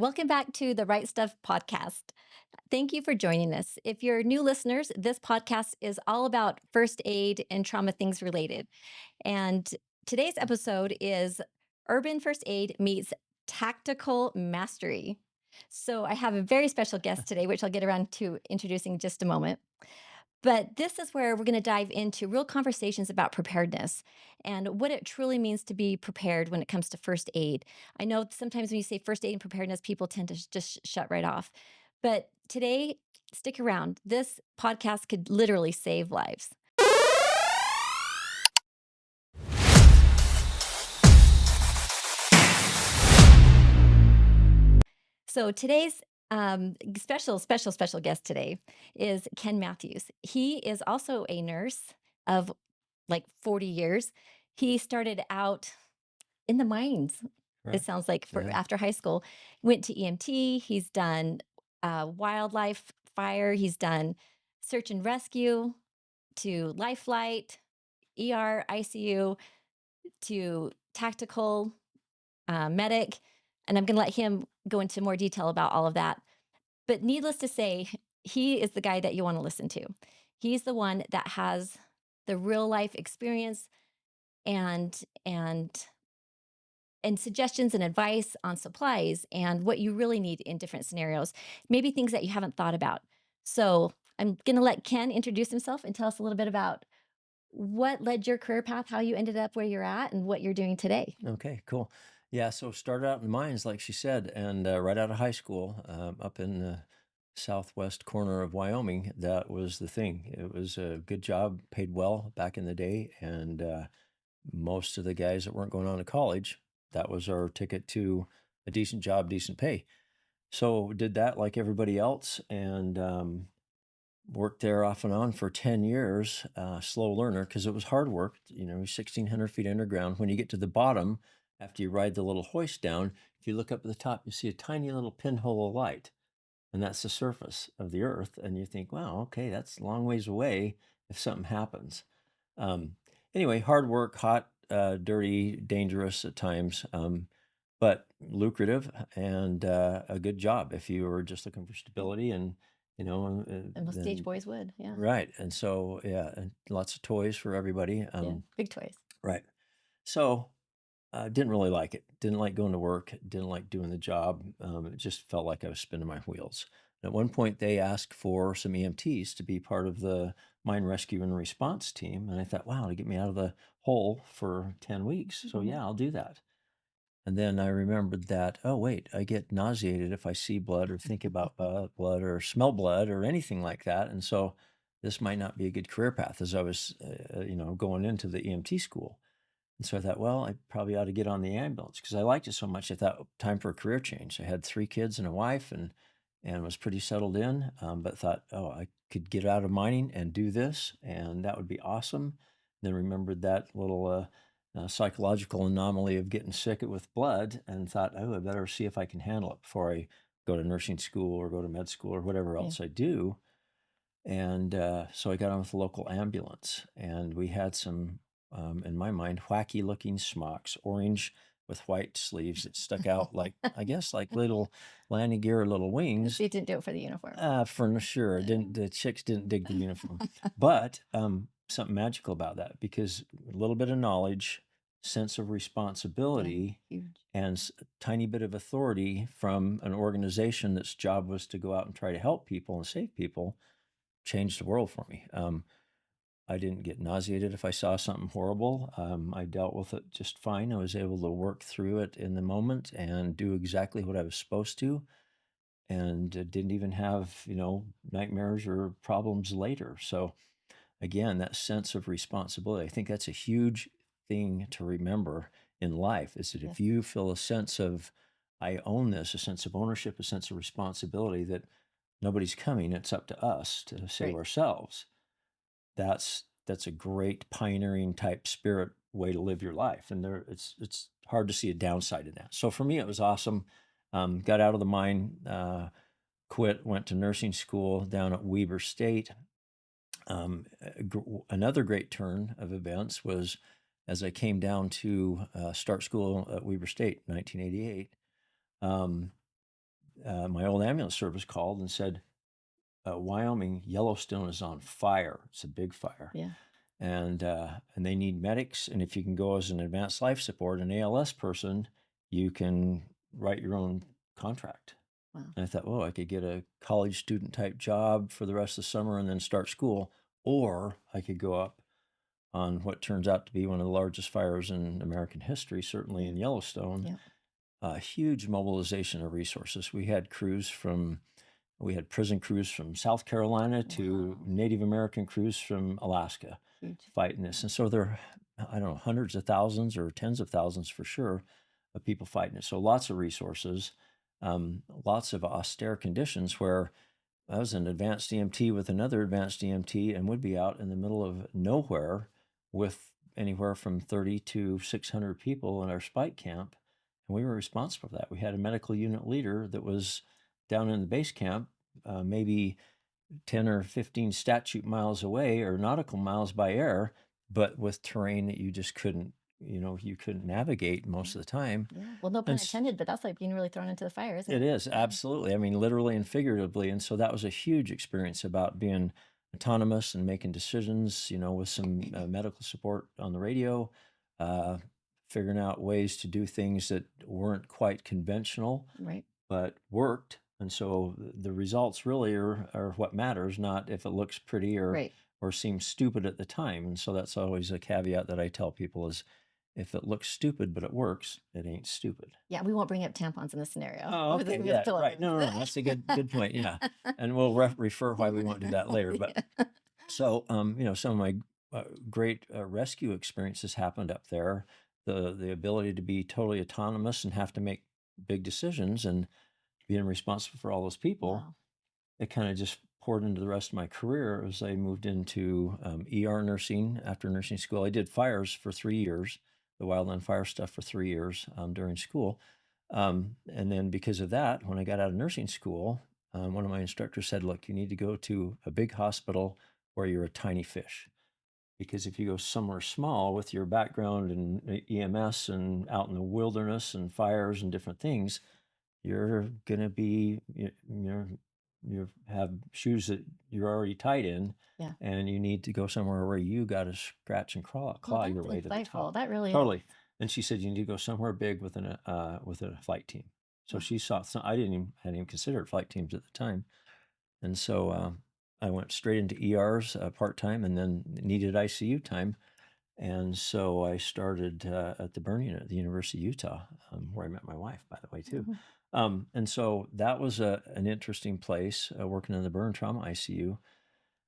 Welcome back to the Right Stuff podcast. Thank you for joining us. If you're new listeners, this podcast is all about first aid and trauma things related. And today's episode is Urban First Aid meets Tactical Mastery. So I have a very special guest today, which I'll get around to introducing in just a moment. But this is where we're going to dive into real conversations about preparedness and what it truly means to be prepared when it comes to first aid. I know sometimes when you say first aid and preparedness, people tend to just shut right off. But today, stick around. This podcast could literally save lives. So today's special guest today is Ken Matthews. He is also a nurse of like 40 years. He started out in the mines, it Right. sounds like, for Yeah. after high school, went to EMT. He's done wildlife fire. He's done search and rescue to life flight, ER, ICU to tactical medic. And I'm going to let him go into more detail about all of that. But needless to say, he is the guy that you want to listen to. He's the one that has the real life experience and and and suggestions and advice on supplies and what you really need in different scenarios, maybe things that you haven't thought about. So I'm going to let Ken introduce himself and tell us a little bit about what led your career path, how you ended up where you're at, and what you're doing today. Okay, cool. Yeah, so started out in the mines, like she said, and right out of high school, up in the southwest corner of Wyoming, that was the thing. It was a good job, paid well back in the day, and most of the guys that weren't going on to college, that was our ticket to a decent job, decent pay. So did that like everybody else, and worked there off and on for 10 years, slow learner, because it was hard work, 1,600 feet underground. When you get to the bottom, after you ride the little hoist down, if you look up at the top, you see a tiny little pinhole of light, and that's the surface of the earth. And you think, wow, okay, that's a long ways away if something happens. Um, anyway, hard work, hot, dirty, dangerous at times, but lucrative and a good job if you were just looking for stability and And most stage then boys would. Yeah. right. And so, yeah, and lots of toys for everybody. Yeah. Big toys. Right. So, didn't really like it. Didn't like going to work. Didn't like doing the job. It just felt like I was spinning my wheels. At one point, they asked for some EMTs to be part of the mine rescue and response team. And I thought, wow, to get me out of the hole for 10 weeks. So, Mhm. yeah, I'll do that. And then I remembered that, oh, wait, I get nauseated if I see blood or think about blood or smell blood or anything like that. And so this might not be a good career path as I was, going into the EMT school. And so I thought, well, I probably ought to get on the ambulance because I liked it so much. I thought, time for a career change. I had 3 kids and a wife and was pretty settled in, but thought, oh, I could get out of mining and do this, and that would be awesome. Then remembered that little psychological anomaly of getting sick with blood and thought, oh, I better see if I can handle it before I go to nursing school or go to med school or whatever Yeah. else I do. And so I got on with the local ambulance, and we had some, in my mind, wacky looking smocks, orange with white sleeves that stuck out like, I guess, like little landing gear or little wings. So you didn't do it for the uniform. For sure, didn't the chicks didn't dig the uniform, but something magical about that because a little bit of knowledge, sense of Yeah. responsibility, Huge. and a tiny bit of authority from an organization that's job was to go out and try to help people and save people changed the world for me. I didn't get nauseated if I saw something horrible. I dealt with it just fine. I was able to work through it in the moment and do exactly what I was supposed to, and didn't even have nightmares or problems later. So again, that sense of responsibility, I think that's a huge thing to remember in life. Is that if Yes. you feel a sense of I own this, a sense of ownership, a sense of responsibility that nobody's coming, it's up to us to save Right. ourselves. That's a great pioneering type spirit way to live your life, and it's hard to see a downside in that. So for me, it was awesome. Got out of the mine, quit, went to nursing school down at Weber State. Another great turn of events was as I came down to start school at Weber State, 1988. my old ambulance service called and said, Wyoming, Yellowstone is on fire. It's a big fire. Yeah. And they need medics. And if you can go as an advanced life support, an ALS person, you can write your own contract. Wow. And I thought, well, I could get a college student type job for the rest of the summer and then start school, or I could go up on what turns out to be one of the largest fires in American history, certainly Yeah. in Yellowstone. Yeah. A huge mobilization of resources. We had prison crews from South Carolina to Wow. Native American crews from Alaska Huge. fighting this. And so there, I don't know, hundreds of thousands or tens of thousands for sure of people fighting it. So lots of resources, lots of austere conditions where I was an advanced EMT with another advanced EMT and would be out in the middle of nowhere with anywhere from 30 to 600 people in our spike camp. And we were responsible for that. We had a medical unit leader that was down in the base camp, maybe 10 or 15 statute miles away or nautical miles by air, but with terrain that you just couldn't, you couldn't navigate most Yeah. of the time. Yeah. Well, no And pun intended, but that's like being really thrown into the fire, isn't it it? is, Yeah. absolutely. I mean, literally and figuratively. And so that was a huge experience about being autonomous and making decisions, with some medical support on the radio, uh, figuring out ways to do things that weren't quite conventional, Right. but worked. And so the results really are what matters, not if it looks pretty Right. or seems stupid at the time. And so that's always a caveat that I tell people is if it looks stupid but it works, it ain't stupid. Yeah. We won't bring up tampons in this scenario Oh, okay, with yeah, right. pillows. No, no, no, that's a good point. Yeah, and we'll refer why we won't do that later. But Yeah. so, some of my great rescue experiences happened up there. The ability to be totally autonomous and have to make big decisions and being responsible for all those people, Wow. it kind of just poured into the rest of my career as I moved into ER nursing after nursing school. I did fires for 3 years, the wildland fire stuff for 3 years during school. And then because of that, when I got out of nursing school, one of my instructors said, look, you need to go to a big hospital where you're a tiny fish. Because if you go somewhere small with your background in EMS and out in the wilderness and fires and different things, you're gonna be you have shoes that you're already tied in, Yeah. and you need to go somewhere where you got to scratch and Oh, claw your that's way to the insightful. top. That really is. Totally. And she said you need to go somewhere big with a flight team. So Wow. she saw. So I hadn't even considered flight teams at the time, and so I went straight into ERs part time, and then needed ICU time. And so I started at the burn unit at the University of Utah, where I met my wife, by the way, too. Mhm. And so that was an interesting place, working in the burn trauma ICU.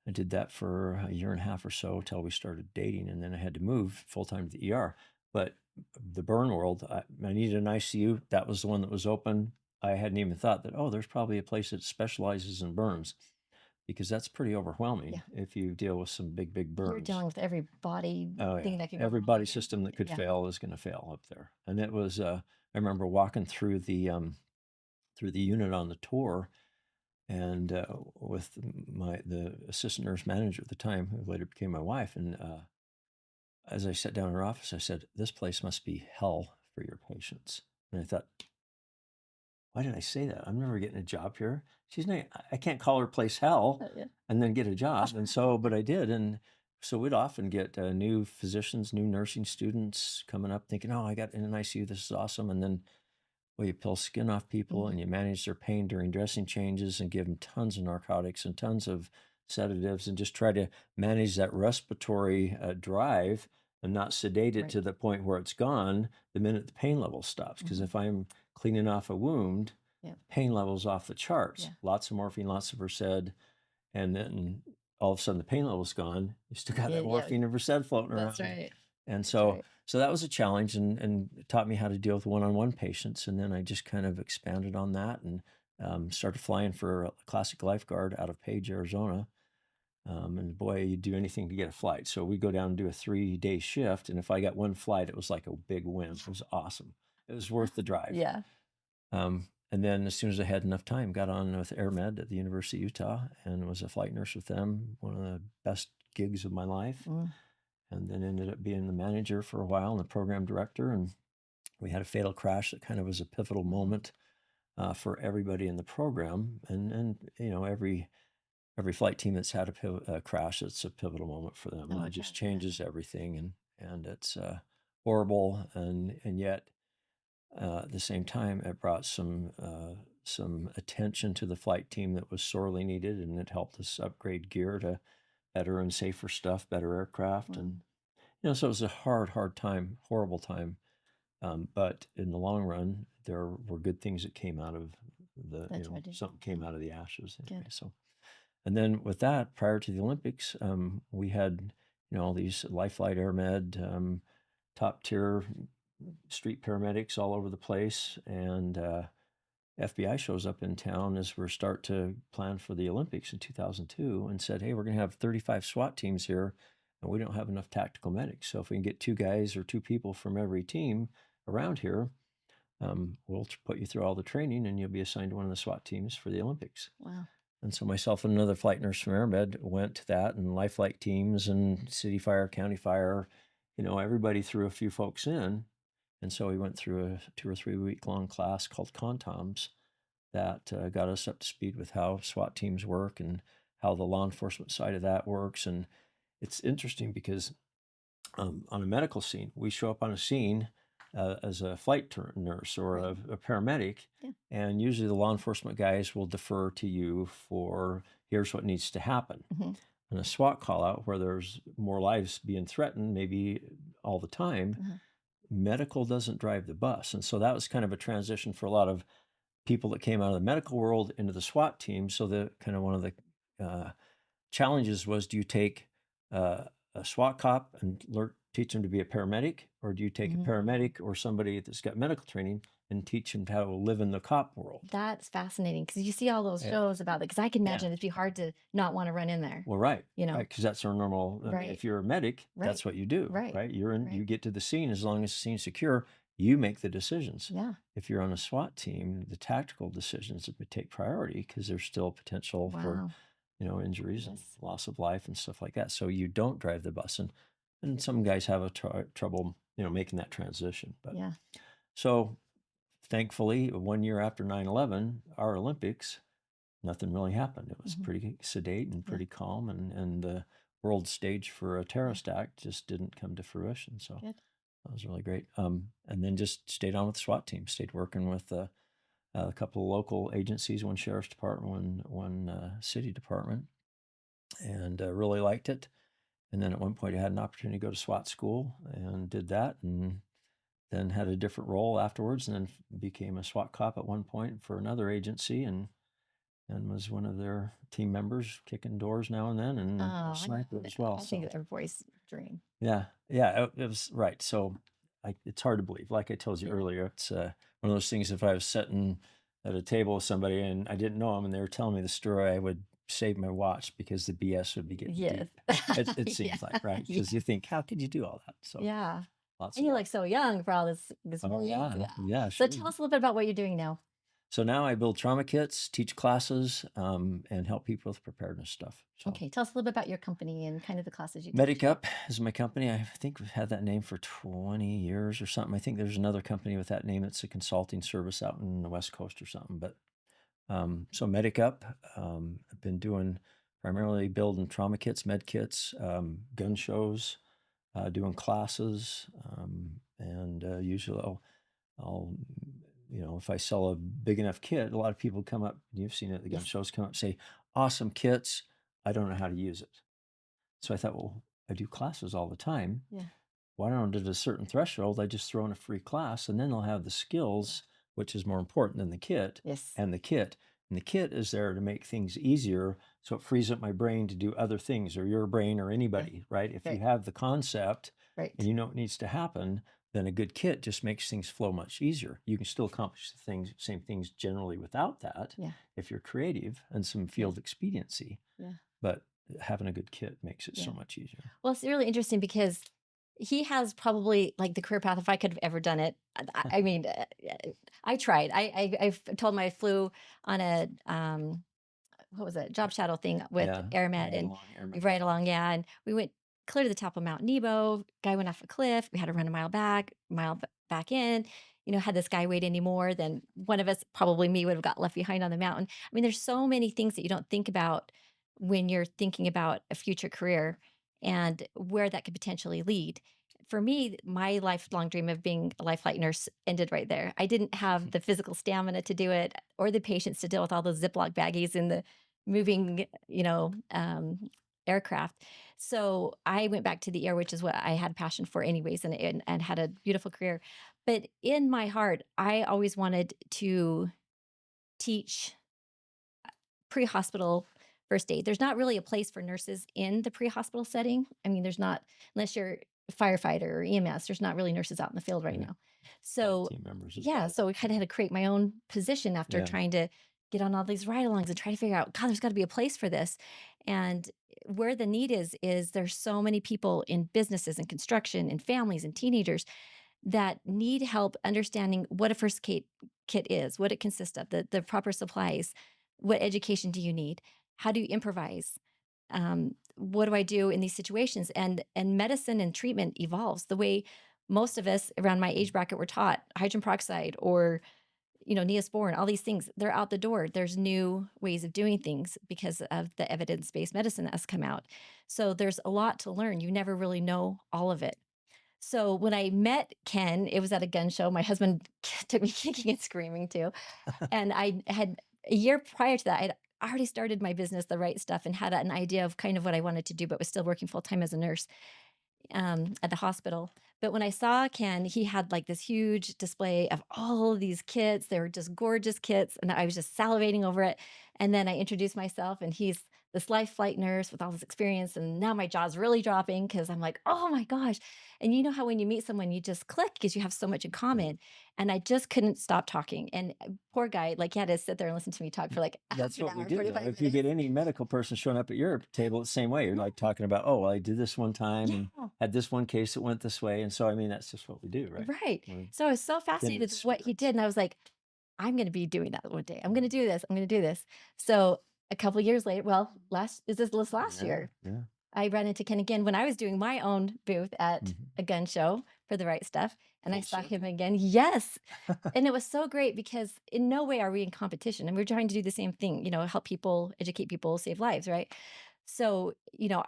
I did that for a year and a half or so till we started dating, and then I had to move full time to the ER. But the burn world, I needed an ICU. That was the one that was open. I hadn't even thought that, oh, there's probably a place that specializes in burns because that's pretty overwhelming Yeah. if you deal with some big You're burns. dealing with every body Oh yeah, thing that could go every wrong. body system that could Yeah. fail is going to fail up there. And it was. I remember walking through the unit on the tour, and with the assistant nurse manager at the time, who later became my wife. And as I sat down in her office, I said, "This place must be hell for your patients." And I thought, why did I say that? I'm never getting a job here. She's not, I can't call her place hell Yeah. and then get a job. And so, but I did. And so we'd often get new physicians, new nursing students coming up thinking, oh, I got in an ICU. This is awesome. And then, well, you peel skin off people Mhm. and you manage their pain during dressing changes and give them tons of narcotics and tons of sedatives and just try to manage that respiratory drive and not sedate it Right. to the point where it's gone the minute the pain level stops. Because Mhm. if I'm cleaning off a wound, Yeah. pain levels off the charts, Yeah. lots of morphine, lots of Versed, and then all of a sudden the pain level's gone. You still got that Yeah. morphine and Versed floating That's around. right. And That's so right. so that was a challenge and it taught me how to deal with one-on-one patients. And then I just kind of expanded on that and started flying for a classic lifeguard out of Page, Arizona. And boy, you'd do anything to get a flight. So we go down and do a 3-day shift. And if I got one flight, it was like a big win. It was awesome. It was worth the drive. Yeah. And then as soon as I had enough time, got on with AirMed at the University of Utah and was a flight nurse with them, one of the best gigs of my life. Mm. And then ended up being the manager for a while and the program director. And we had a fatal crash that kind of was a pivotal moment for everybody in the program, and every flight team that's had a crash, it's a pivotal moment for them, and Oh, it I just bet. Yeah. changes everything, and it's horrible, and yet at the same time, it brought some attention to the flight team that was sorely needed, and it helped us upgrade gear to better and safer stuff, better aircraft, Wow. and so it was a hard time, horrible time. But in the long run, there were good things that came out of The tragedy. something Yeah. came out of the ashes anyway. Good. So, and then with that, prior to the Olympics, we had all these Life Flight Air Med, top tier street paramedics all over the place, and FBI shows up in town as we start to plan for the Olympics in 2002 and said, "Hey, we're going to have 35 SWAT teams here, and we don't have enough tactical medics. So if we can get two guys or two people from every team around here, we'll put you through all the training, and you'll be assigned to one of the SWAT teams for the Olympics." Wow. And so myself and another flight nurse from AirMed went to that, and life flight teams and city fire, county fire, everybody threw a few folks in. And so we went through a 2 or 3 week long class called Contoms that got us up to speed with how SWAT teams work and how the law enforcement side of that works. And it's interesting because on a medical scene, we show up on a scene as a nurse or Right. a paramedic, Yeah. and usually the law enforcement guys will defer to you for here's what needs to happen. Hmm. In a SWAT call out where there's more lives being threatened, maybe all the time, Uh-huh. medical doesn't drive the bus. And so that was kind of a transition for a lot of people that came out of the medical world into the SWAT team. So the kind of one of the uh, challenges was, do you take a SWAT cop and teach them to be a paramedic, or do you take a Mm. paramedic or somebody that's got medical training and teach them how to live in the cop world? That's fascinating because you see all those Yeah, shows about it. Because I can yeah. imagine it'd be hard to not want to run in there. Well, right, You right, know. because that's our normal. I mean, Right. if you're a medic, Right. that's what you do, Right. right? You're in. Right. You get to the scene as long as the scene's secure. You make the decisions. Yeah. If you're on a SWAT team, the tactical decisions would take priority because there's still potential for Wow. injuries and Yes. loss of life and stuff like that. So you don't drive the bus, and some guys have a trouble making that transition. But Yeah. so thankfully, 1 year after 9/11, our Olympics, nothing really happened. It was Hmm. pretty sedate and Yeah. pretty calm, and the world stage for a Yeah. terrorist act just didn't come to fruition. So Good. that was really great. And then just stayed on with the SWAT team, stayed working with a couple of local agencies, one sheriff's department, one city department, and really liked it. And then at one point, I had an opportunity to go to SWAT school and did that, and then had a different role afterwards, and then became a SWAT cop at one point for another agency, and was one of their team members, kicking doors now and then, Oh, and a sniper as well. I think So everybody's dream. yeah, yeah, it was right. So it's hard to believe. Like I told you Yeah. earlier, it's one of those things. If I was sitting at a table with somebody and I didn't know them and they were telling me the story, I would save my watch because the BS would be getting Yes. deep. It Yeah. seems like, right? Yeah. Because you think, how could you do all that? So Yeah. lots And of you're luck. like so young for all this Oh work. yeah, Yeah. yeah, So sure. tell us a little bit about what you're doing now. So now I build trauma kits, teach classes, and help people with preparedness stuff. So Okay, tell us a little bit about your company and kind of the classes you teach. MediCup is my company. I think we've had that name for 20 years or something. I think there's another company with that name that's a consulting service out in the West Coast or something. But so MediCup, I've been doing primarily building trauma kits, med kits, gun shows, doing classes, and usually I'll, if I sell a big enough kit, a lot of people come up, you've seen it at the gun Yes. shows, come up and say, awesome kits. I don't know how to use it. So I thought, well, I do classes all the time. Yeah. Why don't at a certain threshold, I just throw in a free class and then they'll have the Yeah. skills, which is more important than the kit Yes. and the kit. And the kit is there to make things easier. So it frees up my brain to do other things, or your brain, or Yeah. anybody, right? If you Right. have the concept and Right. you know what needs to happen, then a good kit just makes things flow much easier. You can still accomplish the same things generally without that Yeah. if you're creative and some Yeah. field expediency. Yeah. But having a good kit makes it so Yeah. much easier. Well, it's really interesting because he has probably like the career path if I could have ever done it. I mean, I tried. I've told him I flew on a what was it, job shadow thing with Yeah, AirMed right and along we airmen. right along, yeah. And we went clear to the top of Mount Nebo. Guy went off a cliff. We had to run a mile back, back in. had this guy wait any more, then one of us, probably me, would have got left behind on the mountain. I mean, there's so many things that you don't think about when you're thinking about a future career and where that could potentially lead. For me, my lifelong dream of being a life flight nurse ended right there. I didn't have the physical stamina to do it or the patience to deal with all those Ziploc baggies in the moving, aircraft. So I went back to the air, which is what I had a passion for anyways, and had a beautiful career. But in my heart, I always wanted to teach pre-hospital first aid. There's not really a place for nurses in the pre-hospital setting. I mean, there's not, unless you're a firefighter or EMS, there's not really nurses out in the field right Yeah. now. A lot of So, team members as yeah, well. so we kind of had to create my own position after Yeah. trying to get on all these ride-alongs and try to figure out, God, there's got to be a place for this. And where the need is there's so many people in businesses and construction and families and teenagers that need help understanding what a kit is, what it consists of, the proper supplies, what education do you need, how do you improvise, what do I do in these situations? And medicine and treatment evolves the way most of us around my age bracket were taught. Hydrogen peroxide or Neosporin, all these things, they're out the door. There's new ways of doing things because of the evidence-based medicine that has come out. So there's a lot to learn. You never really know all of it. So when I met Ken, it was at a gun show. My husband took me kicking and screaming too. And I had a year prior to that, I'd already started my business, The Right Stuff, and had an idea of kind of what I wanted to do, but was still working full time as a nurse at the hospital. But when I saw Ken, he had like this huge display of all of these kits. They were just gorgeous kits, and I was just salivating over it. And then I introduced myself, and he's this life flight nurse with all this experience. And now my jaw's really dropping because I'm like, oh my gosh. And you know how when you meet someone, you just click because you have so much in Right. common. And I just couldn't stop talking. And poor guy, like, he had to sit there and listen to me talk for like half That's an what we hour, do, though. 45 If you get minutes. any medical person showing up at your table the same way, you're like talking about, oh, well, I did this one time and Yeah. had this one case that went this way. And so, I mean, that's just what we do, right? Right. We're So I was so kindred fascinated with what he spirits. did, and I was like, "I'm gonna be doing that one day. I'm gonna Mhm. do this. I'm gonna do this." So a couple years later, well, last Yeah. year, Yeah. I ran into Ken again when I was doing my own booth at Mhm. a gun show for The Right Stuff, and I Full saw him circle. again. Yes, and it was so great because in no way are we in competition, and we're trying to do the same thing, help people, educate people, save lives, right? So,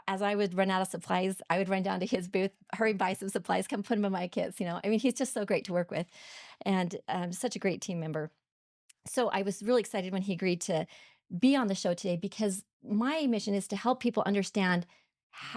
as I would run out of supplies, I would run down to his booth, hurry, buy some supplies, come put them in my kits. I mean, he's just so great to work with and such a great team member. So I was really excited when he agreed to be on the show today because my mission is to help people understand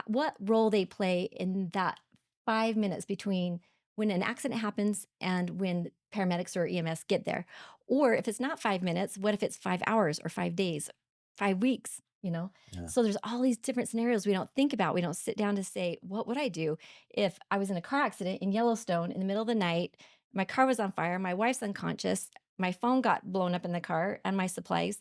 what role they play in that 5 minutes between when an accident happens and when paramedics or EMS get there. Or if it's not 5 minutes, what if it's 5 hours or 5 days, 5 weeks? Yeah. So there's all these different scenarios we don't think about. We don't sit down to say, what would I do if I was in a car accident in Yellowstone in the middle of the night? My car was on fire. My wife's unconscious. My phone got blown up in the car and my supplies.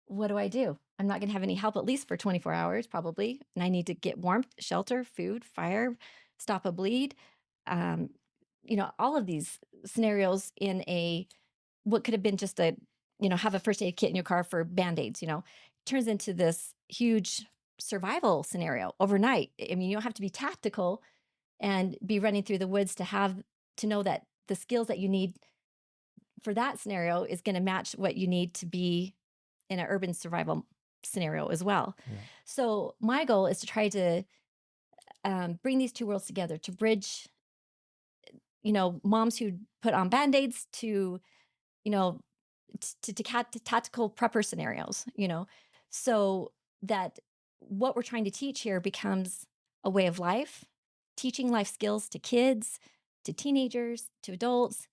What do I do? I'm not going to have any help at least for 24 hours, probably. And I need to get warmth, shelter, food, fire, stop a bleed. Um, all of these scenarios in what could have been just have a first aid kit in your car for band aids, turns into this huge survival scenario overnight. I mean, you don't have to be tactical and be running through the woods to know that the skills that you need for that scenario is going to match what you need to be in an urban survival scenario as well. Yeah. So my goal is to try to bring these two worlds together to bridge, moms who put on band-aids to, you know, to tactical prepper scenarios, so that what we're trying to teach here becomes a way of life, teaching life skills to kids, to teenagers, to adults,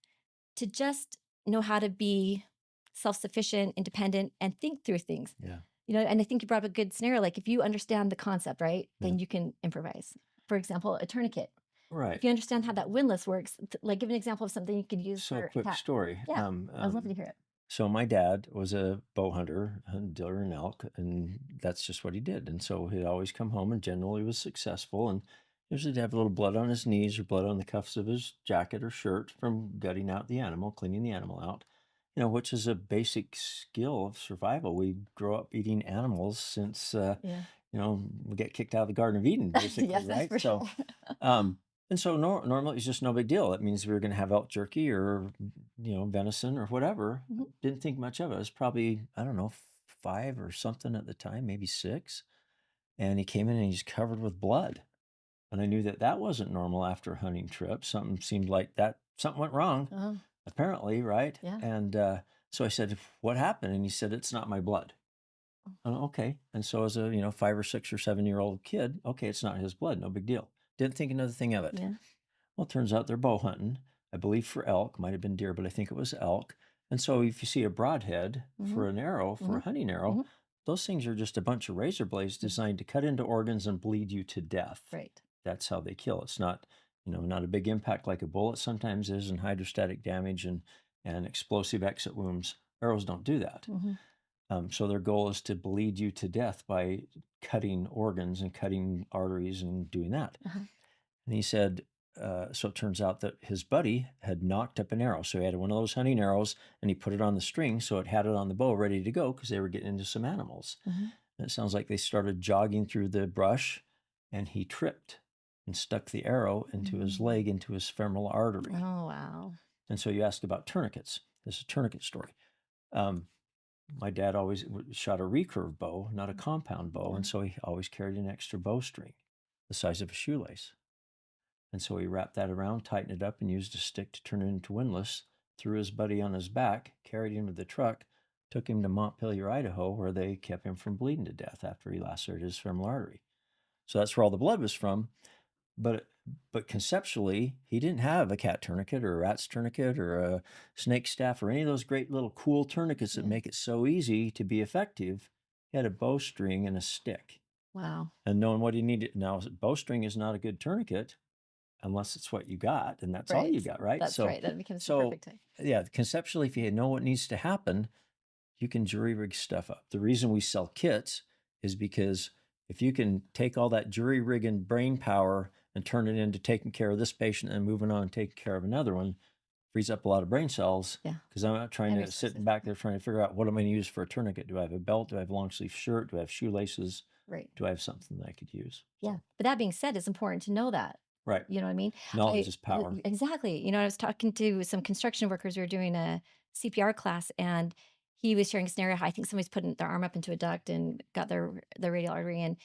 to just know how to be self-sufficient, independent, and think through things. Yeah. And I think you brought up a good scenario. Like if you understand the concept, right, Yeah. then you can improvise. For example, a tourniquet. If Right. you understand how that windlass works, like give an example of something you could use So, for quick cat. story. Yeah, I'd love to hear it. So my dad was a bow hunter, a dealer in elk, and that's just what he did. And so he'd always come home and generally was successful. And usually he'd have a little blood on his knees or blood on the cuffs of his jacket or shirt from gutting out the animal, cleaning the animal out, which is a basic skill of survival. We grow up eating animals since, Yeah. we get kicked out of the Garden of Eden, basically, Yes, that's right? for So, sure. um, And so normally it's just no big deal. That means we were going to have elk jerky or, venison or whatever. Mhm. Didn't think much of it. It was probably, I don't know, 5 or something at the time, maybe 6. And he came in and he's covered with blood. And I knew that that wasn't normal after a hunting trip. Something seemed like something went wrong, Oh, apparently, right? yeah. And so I said, "What happened?" And he said, "It's not my blood." Okay. And so as a, 5 or 6 or 7-year-old kid, okay, it's not his blood, no big deal. Didn't think another thing of it. Yeah. Well, it turns out they're bow hunting, I believe for elk, might have been deer, but I think it was elk. And so if you see a broadhead for Mhm. an arrow, for a Mhm. hunting arrow, Mhm. those things are just a bunch of razor blades Mm. designed to cut into organs and bleed you to death. Right. That's how they kill. It's not, not a big impact like a bullet sometimes is, and hydrostatic damage and explosive exit wounds. Arrows don't do that. Mhm. So their goal is to bleed you to death by cutting organs and cutting arteries and doing that. Uh-huh. And he said, so it turns out that his buddy had knocked up an arrow. So he had one of those hunting arrows and he put it on the string. So it had it on the bow ready to go because they were getting into some animals. Mhm. And it sounds like they started jogging through the brush and he tripped and stuck the arrow into his Mm. leg, into his femoral artery. Oh, wow. And so you ask about tourniquets. This is a tourniquet story. Um, my dad always shot a recurve bow, not a compound bow. Yeah. And so he always carried an extra bowstring the size of a shoelace. And so he wrapped that around, tightened it up, and used a stick to turn it into windlass, threw his buddy on his back, carried him to the truck, took him to Montpelier, Idaho, where they kept him from bleeding to death after he lacerated his femoral artery. So that's where all the blood was from. But conceptually, he didn't have a cat tourniquet or a rat's tourniquet or a snake staff or any of those great little cool tourniquets that Yeah. make it so easy to be effective. He had a bowstring and a stick. Wow. And knowing what he needed. Now, bowstring is not a good tourniquet unless it's what you got, and that's all Right. you got, right? That's So right. That becomes the so perfect time. yeah, conceptually, if you know what needs to happen, you can jury rig stuff up. The reason we sell kits is because if you can take all that jury rigging brain power and turn it into taking care of this patient and moving on and taking care of another one, frees up a lot of brain cells. Yeah. Because I'm not trying And to sit resources. back there trying to figure out what am I going to use for a tourniquet. Do I have a belt? Do I have a long sleeve shirt? Do I have shoelaces? Right. Do I have something that I could use? Yeah. So, But that being said, it's important to know that. right. You know what I mean? Knowledge is power. Exactly. I was talking to some construction workers who were doing a CPR class, and he was sharing a scenario how I think somebody's putting their arm up into a duct and got their radial artery, and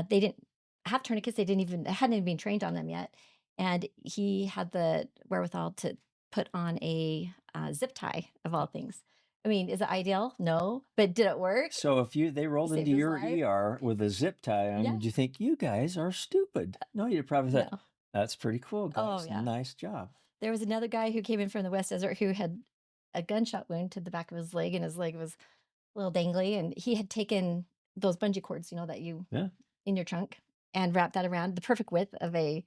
they didn't have tourniquets. They hadn't even been trained on them yet, and he had the wherewithal to put on a zip tie of all things. I mean, is it ideal? No, but did it work? So if they He rolled into saved his your life. ER with a zip tie on, Yeah. would you think you guys are stupid? No, you'd probably thought, No. that's pretty cool, Oh guys. yeah. Nice job. There was another guy who came in from the West Desert who had a gunshot wound to the back of his leg, and his leg was a little dangly, and he had taken those bungee cords, that you Yeah. in your trunk, and wrapped that around the perfect width of a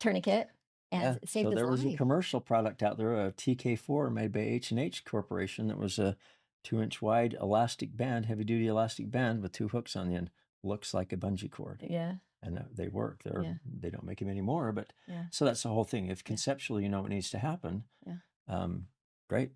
tourniquet, and Yeah. it saved So his there was a life. commercial product out there, a TK4 made by H&H Corporation that was a 2-inch wide elastic band, heavy duty elastic band with 2 hooks on the end. Looks like a bungee cord. Yeah, And they work. yeah, They don't make them anymore, but yeah, so that's the whole thing. If yeah, conceptually you know what needs to happen, yeah, um, great. yeah.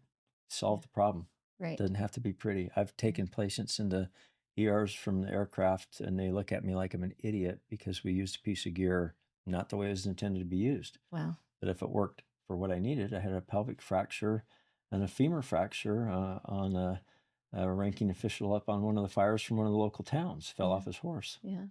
Solve the problem. Right. Doesn't have to be pretty. I've Yeah. taken patients into ERs from the aircraft and they look at me like I'm an idiot because we used a piece of gear not the way it was intended to be used. Wow. But if it worked for what I needed, I had a pelvic fracture and a femur fracture on a ranking official up on one of the fires from one of the local towns, fell Yeah. off his horse. Yeah.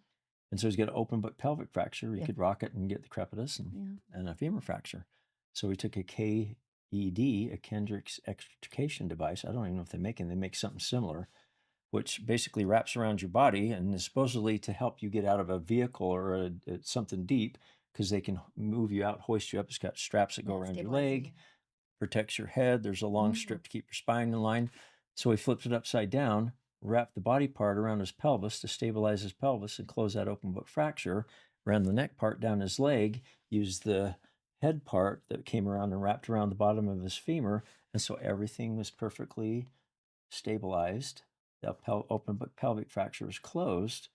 And so he's got an open book pelvic fracture. He Yeah. could rock it and get the crepitus Yeah. and a femur fracture. So we took a KED, a Kendrick's extrication device. I don't even know if they make something similar, which basically wraps around your body and is supposedly to help you get out of a vehicle or something deep because they can move you out, hoist you up. It's got straps that go Yeah. around your Stabilizing leg, you. protects your head. There's a long Mhm. strip to keep your spine in line. So we flipped it upside down, wrapped the body part around his pelvis to stabilize his pelvis and close that open book fracture, ran the neck part down his leg, used the head part that came around and wrapped around the bottom of his femur. And so everything was perfectly stabilized. The open book pelvic fracture was closed.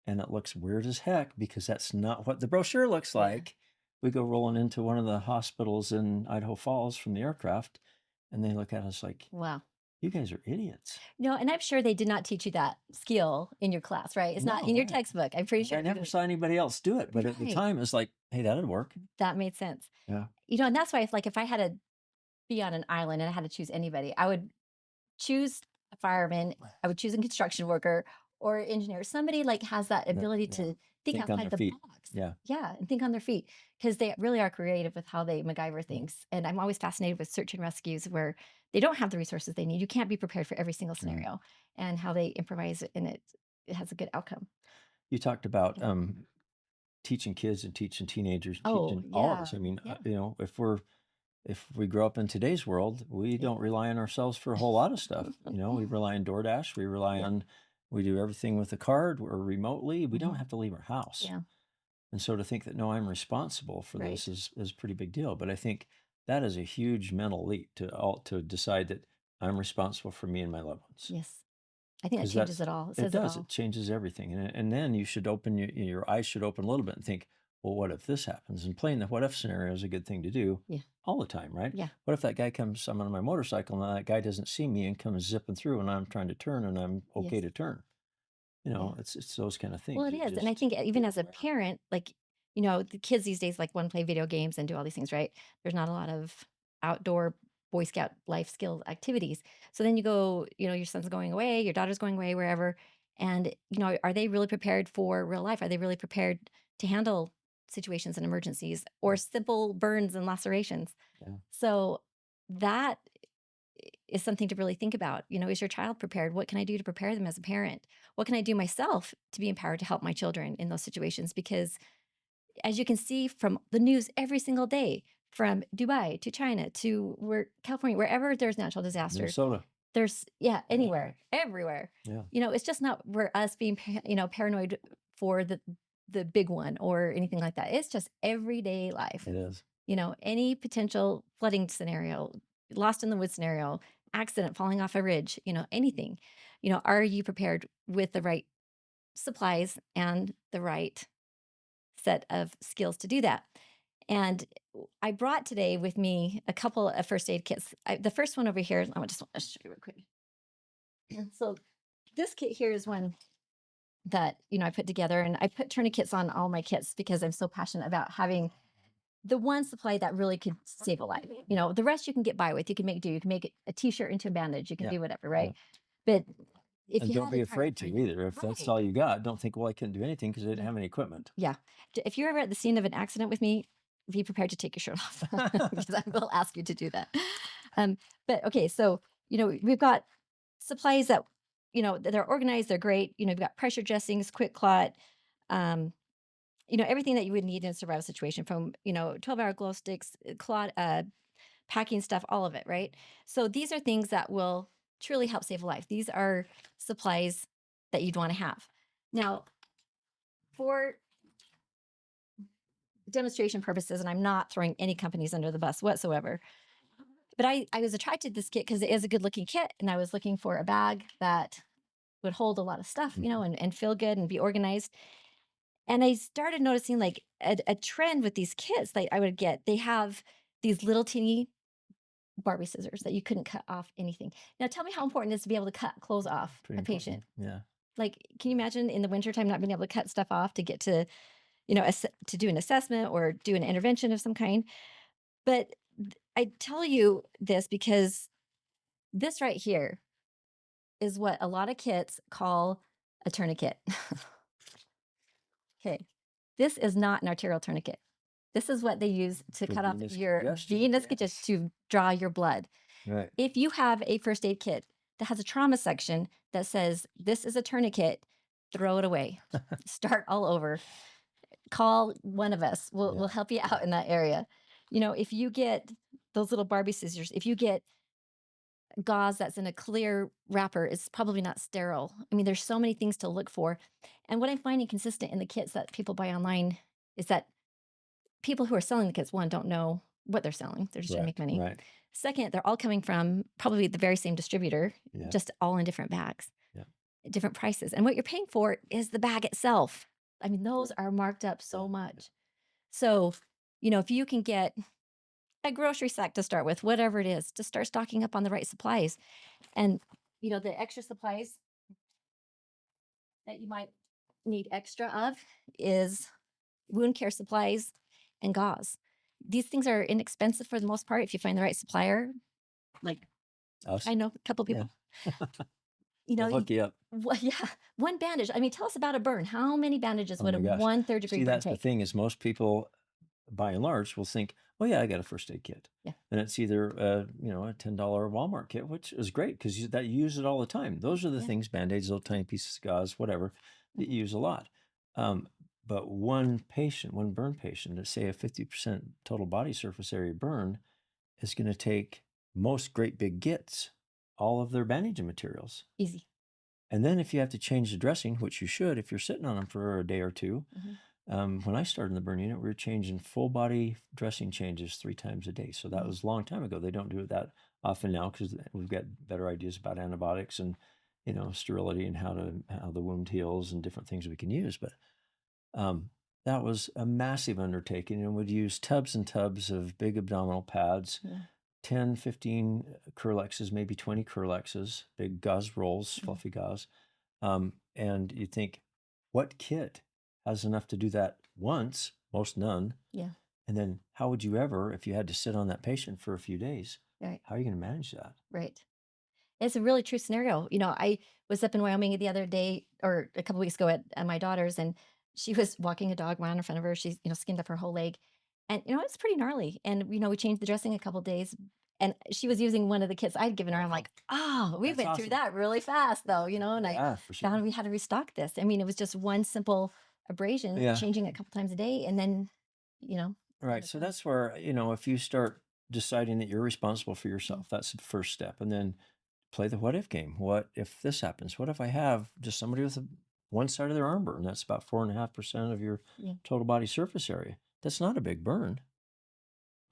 And it looks weird as heck because that's not what the brochure looks Yeah. like. We go rolling into one of the hospitals in Idaho Falls from the aircraft, and they look at us like, Wow. you guys are idiots. No, and I'm sure they did not teach you that skill in your class, right? It's not in No, your right. textbook. I'm pretty I sure you never didn't. saw anybody else do it, but at the Right. time, it's like, Hey, that'd work. That made sense. Yeah. And that's why if I had to be on an island and I had to choose anybody, I would choose a fireman, I would choose a construction worker or engineer, somebody like has that ability Yeah. to think Think on outside their the feet. box. Yeah. Yeah, and think on their feet because they really are creative with how they MacGyver Yeah. things. And I'm always fascinated with search and rescues where they don't have the resources they need. You can't be prepared for every single Right. scenario and how they improvise and it has a good outcome. You talked about Yeah. teaching kids and teaching teenagers, Oh, teaching all of yeah. us. I mean, Yeah. if we grow up in today's world, we Yeah. don't rely on ourselves for a whole lot of stuff. We rely on DoorDash. Yeah. We do everything with a card or remotely. We don't Mhm. have to leave our house. Yeah. And so to think that, no, I'm responsible for this Right. is a pretty big deal. But I think that is a huge mental leap to decide that I'm responsible for me and my loved ones. Yes. I think that Because changes that's it all. It it says it does, it all. changes everything, and then you should open your eyes should open a little bit and think, "Well, what if this happens?" And playing the what if scenario is a good thing to do Yeah. all the time, right? Yeah. What if that guy comes I'm on my motorcycle, and that guy doesn't see me and comes zipping through, and I'm trying to turn, and I'm okay Yes. to turn? Yeah. It's those kind of Well, things. it You is, and I just think even be as a aware. parent, the kids these days wanna play video games and do all these things, right? There's not a lot of outdoor Boy Scout life skill activities. So then you go, your son's going away, your daughter's going away, wherever, and, are they really prepared for real life? Are they really prepared to handle situations and emergencies or Yeah, simple burns and lacerations? yeah, So that is something to really think about. Is your child prepared? What can I do to prepare them as a parent? What can I do myself to be empowered to help my children in those situations? Because as you can see from the news every single day, from Dubai to China to where California, wherever there's natural disaster, Minnesota. there's yeah, Yeah, anywhere, everywhere. yeah, It's just not we're us being paranoid for the big one or anything like that. It's just everyday life. it is. Any potential flooding scenario, lost in the woods scenario, accident, falling off a ridge, anything. Are you prepared with the right supplies and the right set of skills to do that? And I brought today with me a couple of first aid kits. The first one over here, I just want to show you real quick. So this kit here is one that I put together, and I put tourniquets on all my kits because I'm so passionate about having the one supply that really could save a life. The rest you can get by with. You can make do. You can make a t-shirt into a bandage. You can Yeah, do whatever, yeah. right? But if And you don't had be a target afraid to finder, either. If that's right? all you got, don't think, "Well, I couldn't do anything because I didn't Yeah, have any equipment." yeah. If you're ever at the scene of an accident with me, be prepared to take your shirt off because I will ask you to do that. Um, but okay, so we've got supplies that they're organized. They're great. We've got pressure dressings, quick clot. Um, everything that you would need in a survival situation from 12-hour glow sticks, clot, packing stuff, all of it, right? So these are things that will truly help save a life. These are supplies that you'd want to have. Now, for demonstration purposes, and I'm not throwing any companies under the bus whatsoever, but I was attracted to this kit because it is a good looking kit, and I was looking for a bag that would hold a lot of stuff, Mhm. and feel good and be organized. And I started noticing like a trend with these kits like I would get. They have these little teeny Barbie scissors that you couldn't cut off anything. Now tell me how important it is to be able to cut clothes off Pretty a patient. important. Yeah. Like, can you imagine in the wintertime not being able to cut stuff off to get to, to do an assessment or do an intervention of some kind? But I tell you this because this right here is what a lot of kits call a tourniquet. Okay. This is not an arterial tourniquet. This is what they use to For cut off venous your congestion. venous congestion Yes. to draw your blood. Right. If you have a first aid kit that has a trauma section that says this is a tourniquet, throw it away. Start all over. Call one of us. We'll Yeah. help you Yeah. out in that area. If you get those little Barbie scissors, if you get gauze that's in a clear wrapper, it's probably not sterile. I mean, there's so many things to look for. And what I'm finding consistent in the kits that people buy online is that people who are selling the kits, one, don't know what they're selling. They're just trying to make Correct. money. Right. Second, they're all coming from probably the very same distributor, Yeah. just all in different bags, Yeah. different prices. And what you're paying for is the bag itself. I mean, those Sure. are marked up Yeah. so much. So, if you can get a grocery sack to start with, whatever it is, to start stocking up on the right supplies. And, the extra supplies that you might need extra of is wound care supplies and gauze. These things are inexpensive for the most part if you find the right supplier. Like, Us? I know a couple Yeah. people, you know, We'll hook you up. yeah, one bandage. I mean, tell us about a burn. How many bandages Oh would a my gosh. one third degree See, burn that's the take? thing is most people, by and large, will think, "Oh yeah, I got a first aid kit," Yeah. and it's either a $10 Walmart kit, which is great because that you use it all the time. Those are the Yeah. things, band-aids, little tiny pieces of gauze, whatever, that Mhm. you use a lot. Um, but one patient, one burn patient, let's say a 50% total body surface area burn, is going to take most great big gits, all of their bandaging materials. Easy. And then if you have to change the dressing, which you should if you're sitting on them for a day or two, Mhm. when I started in the burn unit, we were changing full body dressing changes 3 times a day. So that Mhm. was a long time ago. They don't do it that often now because we've got better ideas about antibiotics and sterility and how the wound heals and different things we can use. But um, that was a massive undertaking, and would use tubs and tubs of big abdominal pads, Yeah. 10, 15 Curlexes, maybe 20 Curlexes, big gauze rolls, Mhm. fluffy gauze. And you think, what kit has enough to do that once? Most none. Yeah. And then how would you ever, if you had to sit on that patient for a few days, Right. how are you going to manage that? Right. It's a really true scenario. I was up in Wyoming the other day or a couple weeks ago at my daughter's, and she was walking a dog around in front of her. She's, skinned up her whole leg. And, it's pretty gnarly. And, we changed the dressing a couple days and she was using one of the kits I'd given her. I'm Wow, like, oh, we that's went through awesome. that really fast though, and I Yeah, for found sure. we had to restock this. I mean, it was just one simple abrasion, Yeah. changing it a couple times a day. And then, on Right. its So own. that's where, if you start deciding that you're responsible for Mhm. yourself, that's the first step. And then play the what if game. What if this happens? What if I have just somebody with one side of their arm burn? That's about 4.5% of your Yeah. total body surface area. That's not a big burn.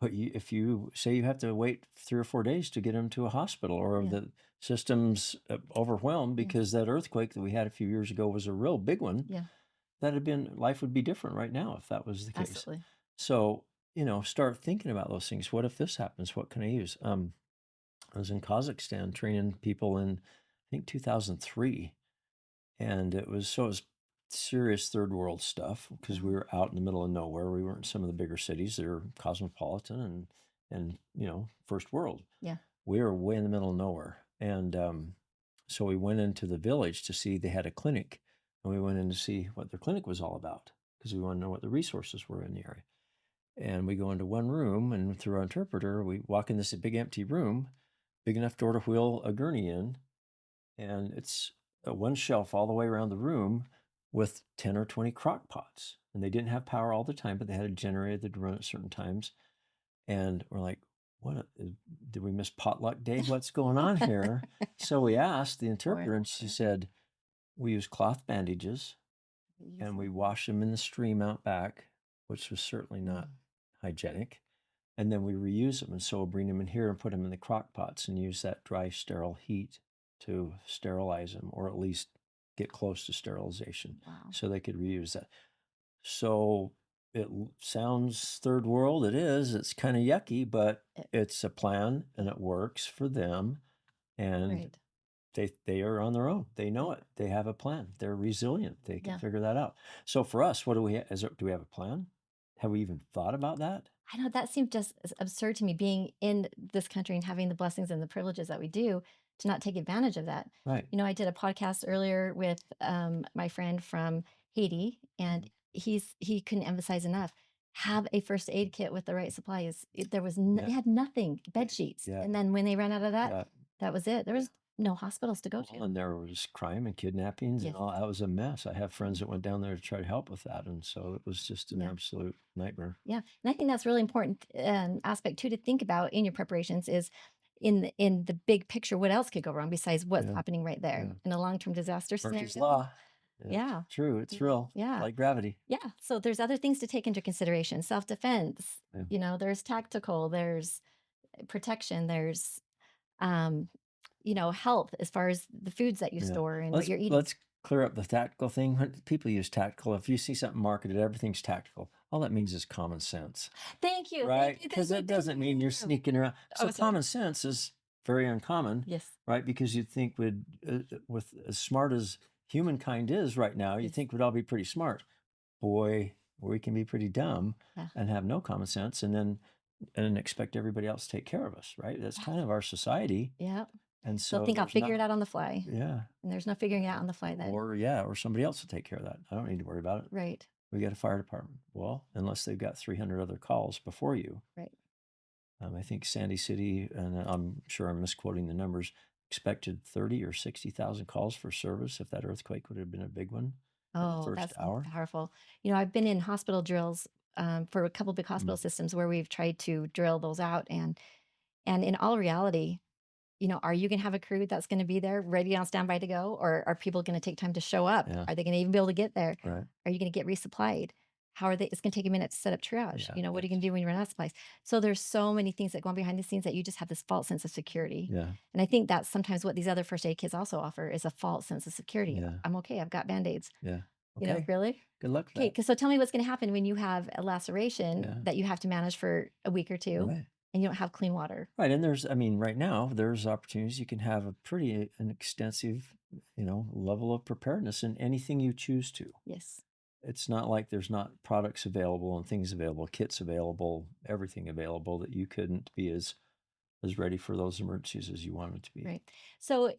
But if you say you have to wait 3 or 4 days to get them to a hospital, or Yeah. the system's overwhelmed Yeah. because that earthquake that we had a few years ago was a real big one, Yeah. life would be different right now if that was the case. Absolutely. So, start thinking about those things. What if this happens? What can I use? I was in Kazakhstan training people in, I think, 2003, and it was serious third world stuff because we Uh-huh. were out in the middle of nowhere. We weren't in some of the bigger cities that are cosmopolitan and first world. Yeah. We were way in the middle of nowhere, and so we went into the village to see they had a clinic, and we went in to see what their clinic was all about because we wanted to know what the resources were in the area. And we go into one room, and through our interpreter, we walk in this big empty room, big enough door to wheel a gurney in, and it's one shelf all the way around the room with 10 or 20 crock pots. And they didn't have power all the time, but they had a generator that would run at certain times. And we're like, did we miss potluck day? What's going on here? So we asked the Pour it interpreter, and she over. said, we use cloth bandages Use and we them. wash them in the stream out back, which was certainly not Mm. hygienic. And then we reuse them. And so we'll bring them in here and put them in the crock pots and use that dry, sterile heat to sterilize them, or at least get close to sterilization Wow. so they could reuse that. So sounds third world. It is. It's kind of yucky, but It, it's a plan and it works for them. And right. they are on their own. They know Yeah. it. They have a plan. They're resilient. They can Yeah. figure that out. So for us, what do we do we have a plan? Have we even thought about that? I know that seemed just as absurd to me being in this country and having the blessings and the privileges that we do to not take advantage of that. Right. I did a podcast earlier with my friend from Haiti, and Mhm. he couldn't emphasize enough. Have a first aid kit with the right supplies. There was Yeah. they had nothing, bed sheets, Yeah. and then when they ran out of that, Yeah. that was it. There was no hospitals to go Well, to. and there was crime and kidnappings and Yes. all. That was a mess. I have friends Mhm. that went down there to try to help with that, and so it was just an Yeah. absolute nightmare. Yeah, and I think that's really important aspect too to think about in your preparations is in the big picture, what else could go wrong besides what's Yeah. happening right there Yeah. in a long term disaster Murphy's scenario? law. It's Yeah, true. It's real. yeah, Like gravity. yeah. So there's other things to take into consideration: self defense. Yeah. There's tactical. There's protection. There's um, health as far as the foods that you Yeah. store and what Let's you're eating. let's clear up the tactical thing. When people use tactical, if you see something marketed, everything's tactical. All that means is common sense, Thank you, thank right? you, Because thank you, that thank doesn't mean you're you. sneaking around. So Oh, sorry. common sense is very uncommon, Yes, right? Because you'd think with as smart as humankind is right now, you yes. think we'd all be pretty smart. Boy, we can be pretty dumb Yeah. and have no common sense, and expect everybody else to take care of us, right? That's kind of our society. Yeah. And They'll so think I'll there's figure it not, out on the fly, yeah, and there's no figuring it out on the fly then. or yeah, or somebody else will take care of that. I don't need to worry about it. Right. We got a fire department. Well, unless they've got 300 other calls before you. Right. I think Sandy City, and I'm sure I'm misquoting the numbers, expected 30 or 60,000 calls for service if that earthquake would have been a big one in the Oh, first that's hour. powerful. I've been in hospital drills for a couple big Mm, hospital systems where we've tried to drill those out, and in all reality, are you going to have a crew that's going to be there ready on standby to go, or are people going to take time to show up? yeah, Are they going to even be able to get there? right. Are you going to get resupplied? How are they? It's going to take a minute to set up triage. Yeah, What are you it's, going to do when you run out of supplies? So there's so many things that go on behind the scenes that you just have this false sense of security. yeah, And I think that's sometimes what these other first aid kits also offer is a false sense of security. yeah, I'm okay. I've got band-aids. yeah. Okay. Really? Good luck with Okay. that. So tell me what's going to happen when you have a laceration Yeah, that you have to manage for a week or two right. and you don't have clean water. Right. And I mean, right now, there's opportunities. You can have an extensive, level of preparedness in anything you choose to. Yes. It's not like there's not products available and things available, kits available, everything available that you couldn't be as ready for those emergencies as you wanted to be. Right. So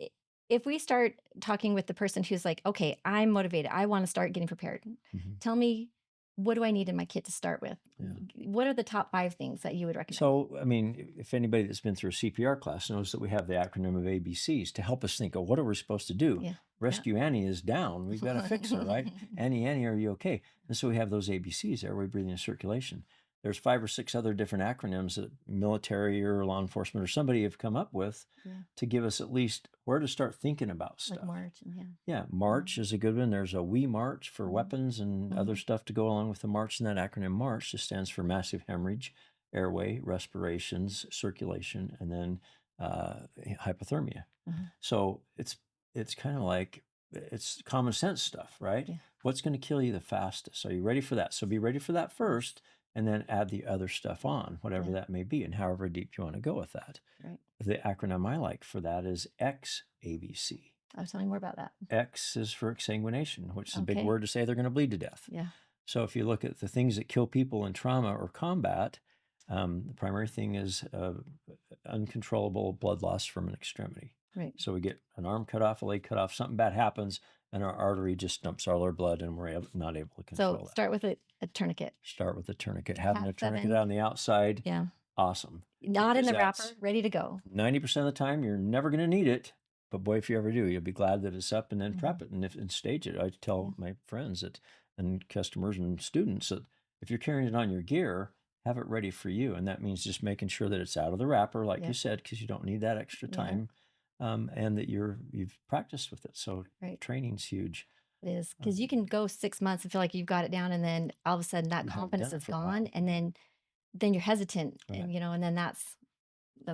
if we start talking with the person who's like, okay, I'm motivated, I want to start getting prepared. Mhm. Tell me, what do I need in my kit to start with? Yeah. What are the top 5 things that you would recommend? So, I mean, if anybody that's been through a CPR class knows that we have the acronym of ABCs to help us think of what are we supposed to do. Yeah. Rescue Annie is down. We've got to fix her, right? Annie, Annie, are you okay? And so we have those ABCs, airway, breathing, and circulation. There's 5 or 6 other different acronyms that military or law enforcement or somebody have come up with to give us at least where to start thinking about stuff. Like March. Yeah. Yeah, March is a good one. There's a We March for Mhm. weapons and other stuff to go along with the March. And that acronym March just stands for massive hemorrhage, airway, respirations, circulation, and then hypothermia. Mhm. So it's kind of like it's common sense stuff, right? Yeah. What's going to kill you the fastest? Are you ready for that? So be ready for that first, and then add the other stuff on, whatever Yeah. that may be, and however deep you want to go with that. Right. The acronym I like for that is XABC. Tell me more about that. X is for exsanguination, which is a big Okay. word to say they're going to bleed to death. Yeah. So if you look at the things that kill people in trauma or combat, the primary thing is uncontrollable blood loss from an extremity. Right. So we get an arm cut off, a leg cut off, something bad happens, and our artery just dumps all our blood, and we're not able to control So that. start with a tourniquet. Start with a tourniquet. Having a Have tourniquet 7. on the outside, Yeah. awesome. Not in Because the wrapper, that's ready to go. 90% of the time, you're never going to need it. But boy, if you ever do, you'll be glad that it's up and then Mhm. prep it and stage it. I tell my friends that and customers and students that if you're carrying it on your gear, have it ready for you. And that means just making sure that it's out of the wrapper, like Yeah. you said, because you don't need that extra Yeah. time. And that you've practiced with it. So Right. training's huge. It is because you can go 6 months and feel like you've got it down, and then all of a sudden that You haven't confidence done it is for a while. gone, and then you're hesitant, Right. and then that's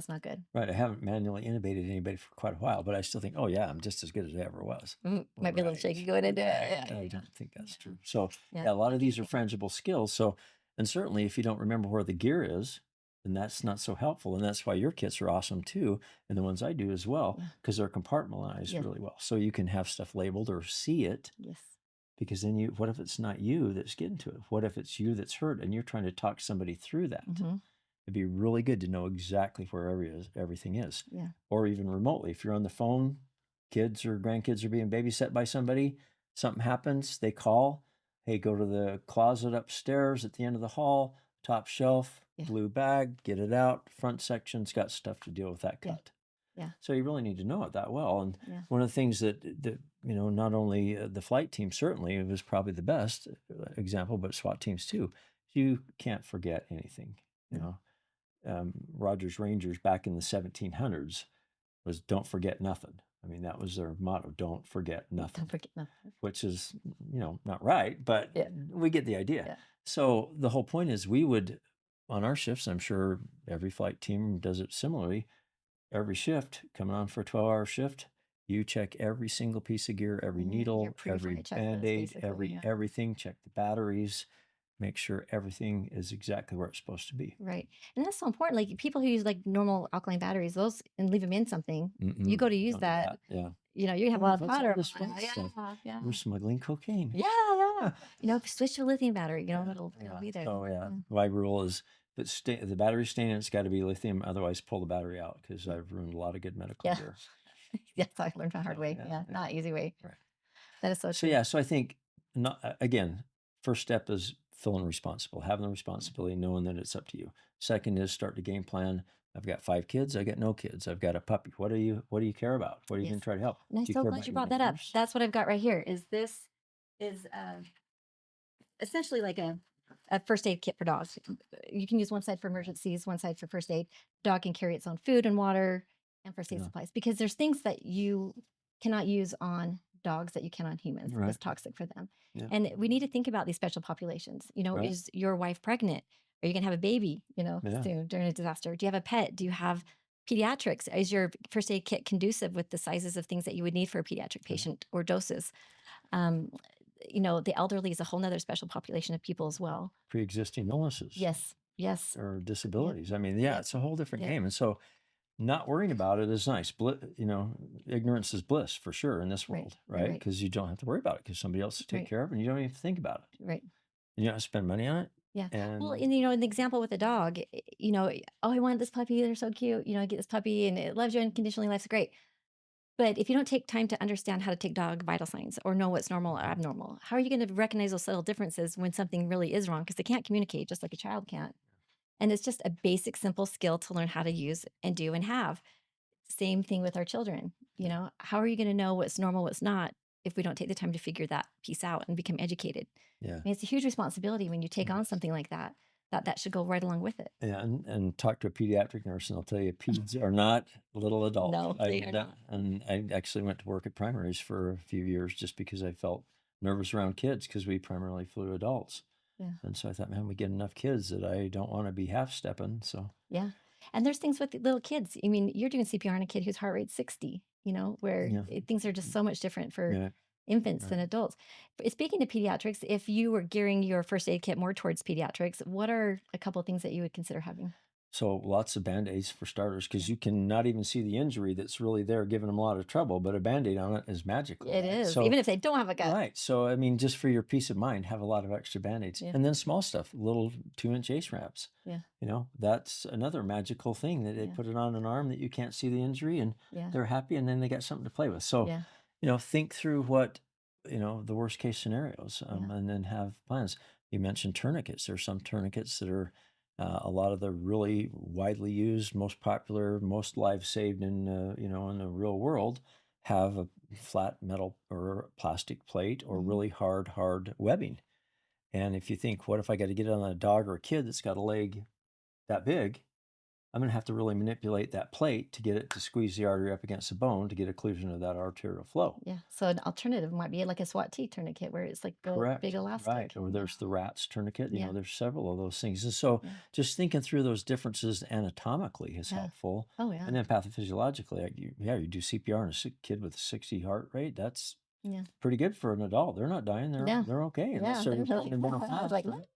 not good. Right. I haven't manually intubated anybody for quite a while, but I still think, oh yeah, I'm just as good as I ever was. Might be a little shaky going into it. Right. Yeah. I don't think that's true. So Yeah. yeah, a lot of these are frangible skills. So, and certainly if you don't remember where the gear is, then that's not so helpful. And that's why your kits are awesome too. And the ones I do as well, Yeah. because they're compartmentalized Yes. really well. So you can have stuff labeled or see it, Yes. because then what if it's not you that's getting to it? What if it's you that's hurt and you're trying to talk somebody through that? hmm It'd be really good to know exactly where everything is. Yeah. Or even remotely. If you're on the phone, kids or grandkids are being babysat by somebody, something happens, they call, hey, go to the closet upstairs at the end of the hall, top shelf, Yeah. blue bag, get it out, front section's got stuff to deal with that Yeah. cut. Yeah. So you really need to know it that well. And Yeah. one of the things that not only the flight team, certainly it was probably the best example, but SWAT teams too. You can't forget anything, No. Rogers Rangers back in the 1700s was don't forget nothing. I mean, that was their motto, don't forget nothing, Don't forget nothing. which is, not right, but Yeah. we get the idea. Yeah. So the whole point is we would, on our shifts, I'm sure every flight team does it similarly, every shift, coming on for a 12-hour shift, you check every single piece of gear, every Your needle, every pre-flight checklist, Band-Aid, basically. everything, check the batteries, make sure everything is exactly where it's supposed to be. Right. And that's so important. Like people who use like normal alkaline batteries, those and leave them in something. You Mm-mm, go to use don't do that, Yeah. you have a Oh, lot of what's all powder. this white Yeah, stuff? yeah, We're smuggling cocaine. yeah, yeah. Switch to a lithium battery. Yeah, It'll yeah. be there. So yeah, Yeah, my rule is if the battery's staying in, it's got to be lithium. Otherwise, pull the battery out because I've ruined a lot of good medical yeah. gear. Yes, I learned the hard So way. yeah, Yeah, yeah, not easy way. right. That is so So true. yeah, so I think not again, first step is feeling responsible, having the Yeah. responsibility, knowing that it's up to you. Second is start to game plan. I've got 5 kids. I got no kids. I've got a puppy. What do you care about? What are you Yes. going to try to help? And I'm Do you so care glad about you your brought that up. neighbors? That's what I've got right here. Is essentially like a first aid kit for dogs. You can use one side for emergencies, one side for first aid. Dog can carry its own food and water and first aid Yeah. supplies because there's things that you cannot use on dogs that you can on humans. Right. It's toxic for them. Yeah. And we need to think about these special populations. Right. Is your wife pregnant? Are you going to have a baby, Yeah. soon during a disaster? Do you have a pet? Do you have pediatrics? Is your first aid kit conducive with the sizes of things that you would need for a pediatric Yeah. patient or doses? Um, the elderly is a whole nother special population of people as well. Pre-existing illnesses Yes, yes. or Yep, disabilities. I mean, yeah, yep, it's a whole different yep. game. And so not worrying about it is nice. Ignorance is bliss for sure in this Right, world, right, right? right, Because you don't have to worry about it because somebody else will take right, care of it and you don't even have to think about it. right. And you don't have to spend money on it. Yeah. Well, And and an example with a dog, oh, I wanted this puppy. They're so cute. I get this puppy and it loves you unconditionally. Life's great. But if you don't take time to understand how to take dog vital signs or know what's normal or abnormal, how are you going to recognize those subtle differences when something really is wrong? Because they can't communicate just like a child can't. And it's just a basic, simple skill to learn how to use and do and have. Same thing with our children. How are you going to know what's normal, what's not, if we don't take the time to figure that piece out and become educated? yeah, I mean, it's a huge responsibility when you take on yes. something like that, that should go right along with it. Yeah, and talk to a pediatric nurse and they'll tell you peds are not little adults. No, they are not. And I actually went to work at primaries for a few years just because I felt nervous around kids because we primarily flew adults. Yeah. And so I thought, man, we get enough kids that I don't want to be half stepping. So Yeah. And there's things with the little kids. I mean, you're doing CPR on a kid whose heart rate's 60, where yeah, things are just so much different for yeah, infants right. than adults. But speaking of pediatrics, if you were gearing your first aid kit more towards pediatrics, what are a couple of things that you would consider having? So lots of band-aids for starters Yeah. because you can not even see the injury that's really there giving them a lot of trouble, but a band-aid on it is magical, It right? is, So even if they don't have a gut. right. So I mean, just for your peace of mind, have a lot of extra band-aids. Yeah. And then small stuff, little 2-inch ace wraps. Yeah. That's another magical thing that they Yeah. put it on an arm that you can't see the injury and Yeah. they're happy and then they got something to play with. So, Yeah. think through what, the worst case scenarios, Yeah. and then have plans. You mentioned tourniquets. There's some tourniquets that are a lot of the really widely used, most popular, most lives saved in the real world have a flat metal or plastic plate or Mhm. really hard webbing. And if you think, what if I got to get it on a dog or a kid that's got a leg that big? I'm going to have to really manipulate that plate to get it to squeeze the artery up against the bone to get occlusion of that arterial flow. Yeah. So an alternative might be like a SWAT T tourniquet where it's like the big Correct. Right. elastic. Or there's the RATS tourniquet. Yeah. There's several of those things. And so Yeah. just thinking through those differences anatomically is Yeah. helpful. Oh, yeah. And then pathophysiologically, you do CPR on a kid with a 60 heart rate. That's Yeah. pretty good for an adult. They're not dying. Yeah. They're okay. Unless Yeah. they're They're really, responding real I was fast, like, right?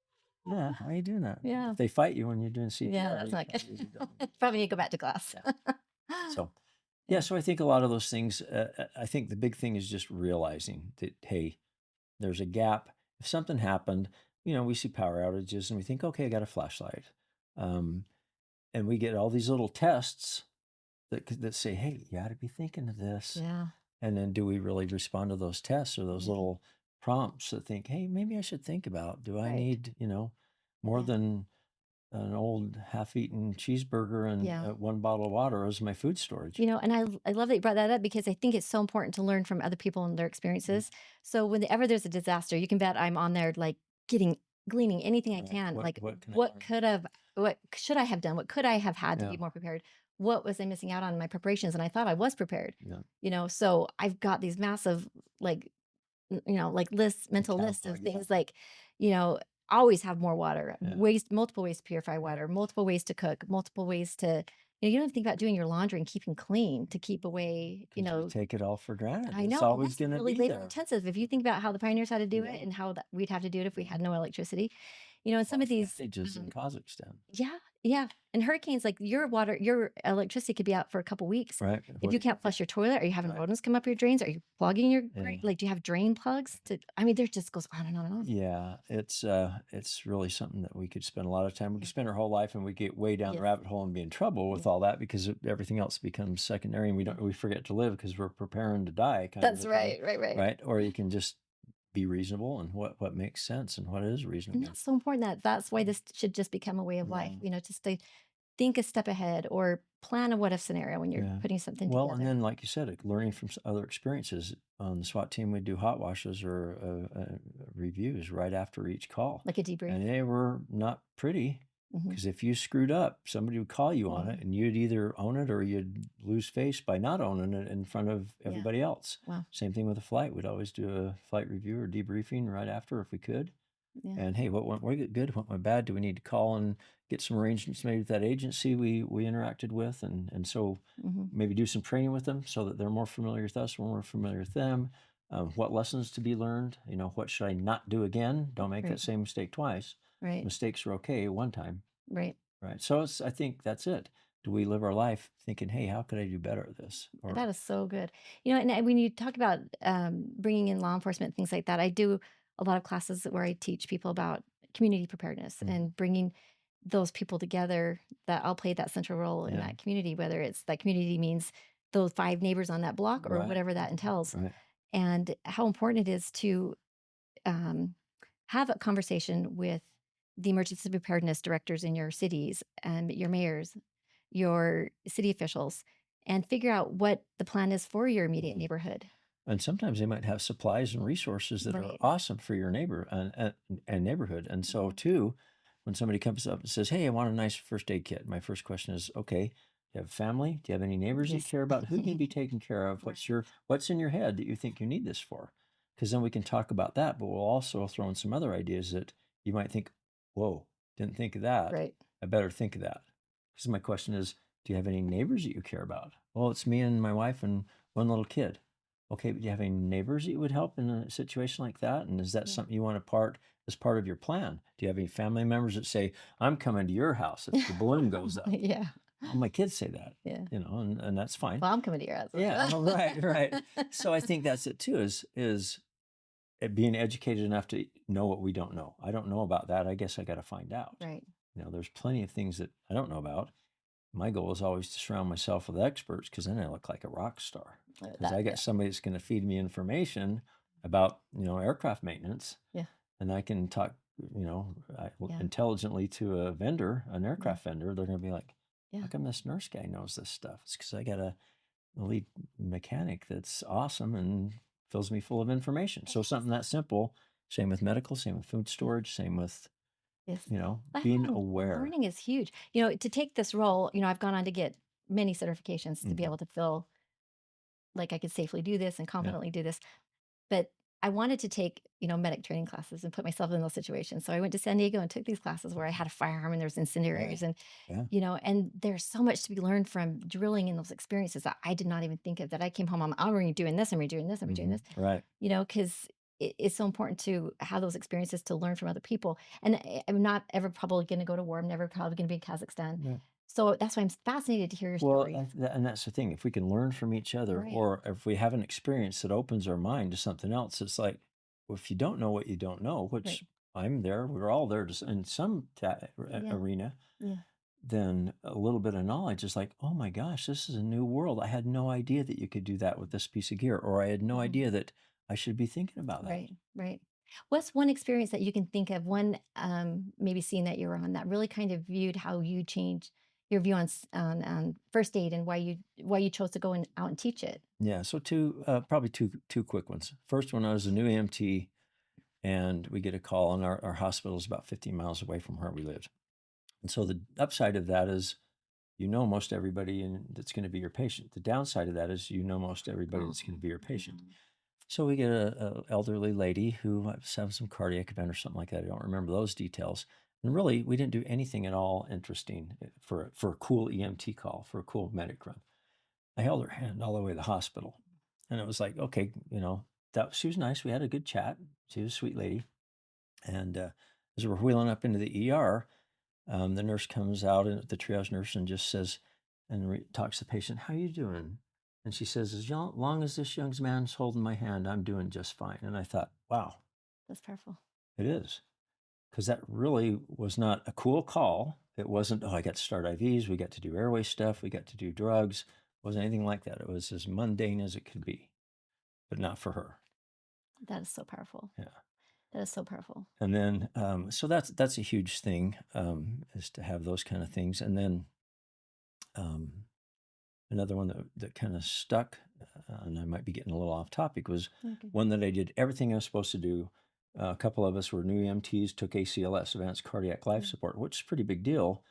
Yeah. How are you doing that? yeah. If they fight you when you're doing CPR, Yeah, that's you not probably be done. good. Probably need to go back to class. Yeah. So, yeah, Yeah. so I think a lot of those things, I think the big thing is just realizing that, hey, there's a gap. If something happened, we see power outages and we think, okay, I got a flashlight. And we get all these little tests that say, hey, you ought to be thinking of this. Yeah. And then do we really respond to those tests or those Yeah. little prompts that think, hey, maybe I should think about, do I Right. need, more Yeah. than an old half-eaten cheeseburger and Yeah. one bottle of water as my food storage? And I love that you brought that up because I think it's so important to learn from other people and their experiences. So whenever there's a disaster, you can bet I'm on there like gleaning anything I Right. can. Like What can I what learn? what should I have done? What could I have had to Yeah. be more prepared? What was I missing out on in my preparations? And I thought I was prepared. Yeah. So I've got these massive like like mental list of Catalog, yeah. things like, you know, always have more water, Yeah. multiple ways to purify water, multiple ways to cook, multiple ways to, you don't think about doing your laundry and keeping clean to keep away, 'Cause we take it all for granted. I It's know, and always that's gonna really be labor there. intensive. If you think about how the pioneers had to do Yeah. it and how we'd have to do it if we had no electricity, and some of these, Advantages in Kazakhstan. yeah, Yeah, and hurricanes, like, your electricity could be out for a couple weeks. right? If What? you can't Yeah, flush your toilet, are you having right. rodents come up your drains? Are you plugging your Yeah. do you have drain plugs to I mean, there just goes on and on and on. Yeah, it's really something that we could spend a lot of time. We could Yeah. spend our whole life, and we get way down the Yes. rabbit hole and be in trouble Yeah. with all that because everything else becomes secondary, and Yeah. we forget to live because we're preparing to die, kind of That's a thing, right, right, right. right? Or you can just be reasonable and what makes sense and what is And reasonable. that's so important that's why this should just become a way of life, Yeah. just to think a step ahead or plan a what if scenario when you're Yeah. putting something Well, and together, then, like you said, learning from other experiences. On the SWAT team, we do hot washes or reviews right after each call. like a debrief. And they were not pretty Mhm. because if you screwed up, somebody would call you on Yeah. it and you'd either own it or you'd lose face by not owning it in front of Yeah. everybody else. Wow. Same thing with a flight. We'd always do a flight review or debriefing right after if we could. Yeah. And hey, what went good? What went bad? Do we need to call and get some arrangements made with that agency we interacted with, and so Mhm. maybe do some training with them so that they're more familiar with us, we're more familiar with them. What lessons to be learned? What should I not do again? Don't make that Right. same mistake twice. Right. Mistakes are okay one time, Right. right? So I think that's it. Do we live our life thinking, hey, how could I do better at this? Or That is so good. And when you talk about bringing in law enforcement, things like that, I do a lot of classes where I teach people about community preparedness Mhm. and bringing those people together that I'll play that central role in Yeah, that community, whether it's that community means those five neighbors on that block or right, whatever that entails, right. and how important it is to um, have a conversation with the emergency preparedness directors in your cities and your mayors, your city officials, and figure out what the plan is for your immediate neighborhood. And sometimes they might have supplies and resources that are Right. awesome for your neighbor and neighborhood. And so, Mhm. too, when somebody comes up and says, "Hey, I want a nice first aid kit," my first question is, "Okay, do you have family? Do you have any neighbors that you Yes. care about? Who can be taken care of? Right. What's in your head that you think you need this for?" Because then we can talk about that, but we'll also throw in some other ideas that you might think, "Whoa, didn't think of that. Right. I better think of that." Because my question is, do you have any neighbors that you care about? Well, it's me and my wife and one little kid. Okay, but do you have any neighbors that you would help in a situation like that? And is that Yeah. something you want to part as part of your plan? Do you have any family members that say, "I'm coming to your house if the balloon goes up"? Yeah. Well, my kids say that, Yeah. and that's fine. Well, I'm coming to your Yeah, house. right, right. So I think that's it too, is being educated enough to know what we don't know. I don't know about that. I guess I got to find out. Right. There's plenty of things that I don't know about. My goal is always to surround myself with experts because then I look like a rock star. Because That I yeah. got somebody that's going to feed me information about aircraft maintenance, Yeah. and I can talk Yeah. intelligently to a vendor, an Yeah. aircraft vendor. They're going to be like, "How Yeah. come this nurse guy knows this stuff?" It's because I got a lead mechanic that's awesome and fills me full of information. So something that simple. Same with medical. Same with food Yeah. storage. Same with Yes. being Lifelong aware. learning is huge. To take this role, I've gone on to get many certifications to be Hmm. able to feel like I could safely do this and Yeah. confidently do this. But I wanted to take, medic training classes and put myself in those situations. So I went to San Diego and took these classes where I had a firearm and there's Yeah. incendiaries Yeah. and there's so much to be learned from drilling in those experiences that I did not even think of that I came home, I'm already doing this, I'm redoing this, I'm redoing Hmm. this, Right. because it's so important to have those experiences to learn from other people. And I'm not ever probably going to go to war. I'm never probably going to be in Kazakhstan. Yeah. So that's why I'm fascinated to hear your Well, story. and that's the thing. If we can learn from each other, Right. or if we have an experience that opens our mind to something else, it's like, well, if you don't know what you don't know, Right. which I'm there, we're all there in some Yeah. arena, Yeah. then a little bit of knowledge is like, oh my gosh, this is a new world. I had no idea that you could do that with this piece of gear, or I had no Mhm. idea that I should be thinking about that. Right, right. What's one experience that you can think of, one maybe scene that you were on that really kind of viewed how you changed your view on on first aid and why you chose to go and out and teach it? Yeah. So probably two quick ones. First one, I was a new EMT, and we get a call, and our hospital is about 15 miles away from where we lived. And so the upside of that is most everybody that's going to be your patient. The downside of that is most everybody Oh, that's going to be your patient. mhm. So we get a elderly lady who was having some cardiac event or something like that. I don't remember those details. And really, we didn't do anything at all interesting for a cool EMT call, for a cool medic run. I held her hand all the way to the hospital, and it was like, okay, that she was nice. We had a good chat. She was a sweet lady, and as we're wheeling up into the ER, The nurse comes out, and the triage nurse, and just says, and talks to the patient, "How you doing?" And she says, "As long as this young man's holding my hand, I'm doing just fine." And I thought, wow, That's powerful. it is. Because that really was not a cool call. It wasn't, oh, I got to start IVs, we got to do airway stuff, we got to do drugs. It wasn't anything like that. It was as mundane as it could be, but not for her. That is so powerful. Yeah. That is so powerful. And then, so that's a huge thing, is to have those kind of things. And then um, another one that kind of stuck, and I might be getting a little off topic, was Okay. one that I did everything I was supposed to do. A couple of us were new EMTs, took ACLS, Advanced Cardiac Life Support, which is a pretty big deal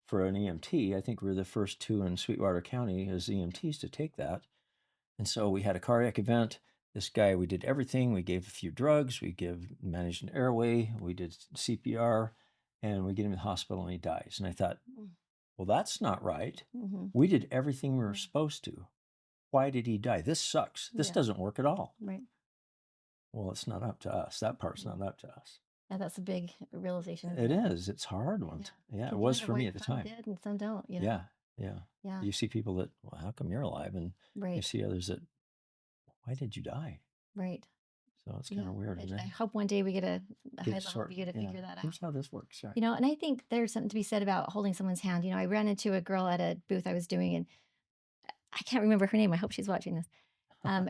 for an EMT. I think we were the first two in Sweetwater County as EMTs to take that. And so we had a cardiac event. This guy, we did everything. We gave a few drugs. We managed an airway. We did CPR, and we get him in the hospital, and he dies. And I thought, Mm. well, that's not right. Mm-hmm. We did everything we were Yeah. supposed to. Why did he die? This sucks. This Yeah. doesn't work at all. Right. Well, it's not up to us. That part's not up to us. Yeah, that's a big realization, It isn't it? is. It's a hard one. Yeah, it Kids was wonder for why me at the some time. did and some don't, Yeah, yeah. Yeah. You see people that, well, how come you're alive? And you Right. see others that, why did you die? Right. So it's kind Yeah. of weird, I, isn't I it? hope one day we get a high Get level, sort, we get to yeah. figure that out. Here's how this works, right? And I think there's something to be said about holding someone's hand. I ran into a girl at a booth I was doing, and I can't remember her name. I hope she's watching this.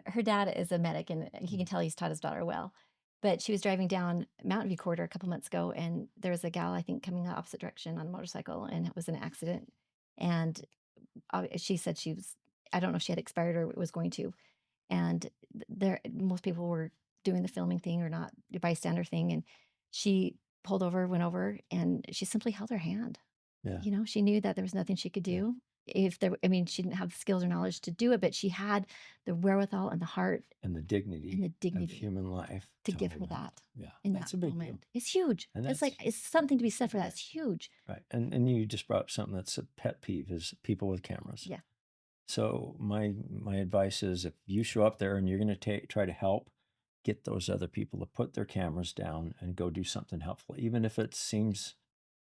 Her dad is a medic, and he can tell he's taught his daughter well. But she was driving down Mountain View Corridor a couple months ago, and there was a gal, I think, coming the opposite direction on a motorcycle, and it was an accident. And she said she was, I don't know if she had expired or was going to. And there, most people were doing the filming thing or not, the bystander thing. And she pulled over, went over, and she simply held her hand. Yeah. She knew that there was nothing she could Yeah. do. If there, I mean, she didn't have the skills or knowledge to do it, but she had the wherewithal and the heart And the dignity, and the of dignity human life to give hold her that. that Yeah, in that's that a big deal. moment. It's huge. And It's that's like, it's something to be said for that. It's huge. right. And you just brought up something that's a pet peeve, is people with cameras. Yeah. So my advice is, if you show up there and you're going to try to help, get those other people to put their cameras down and go do something helpful, even if it seems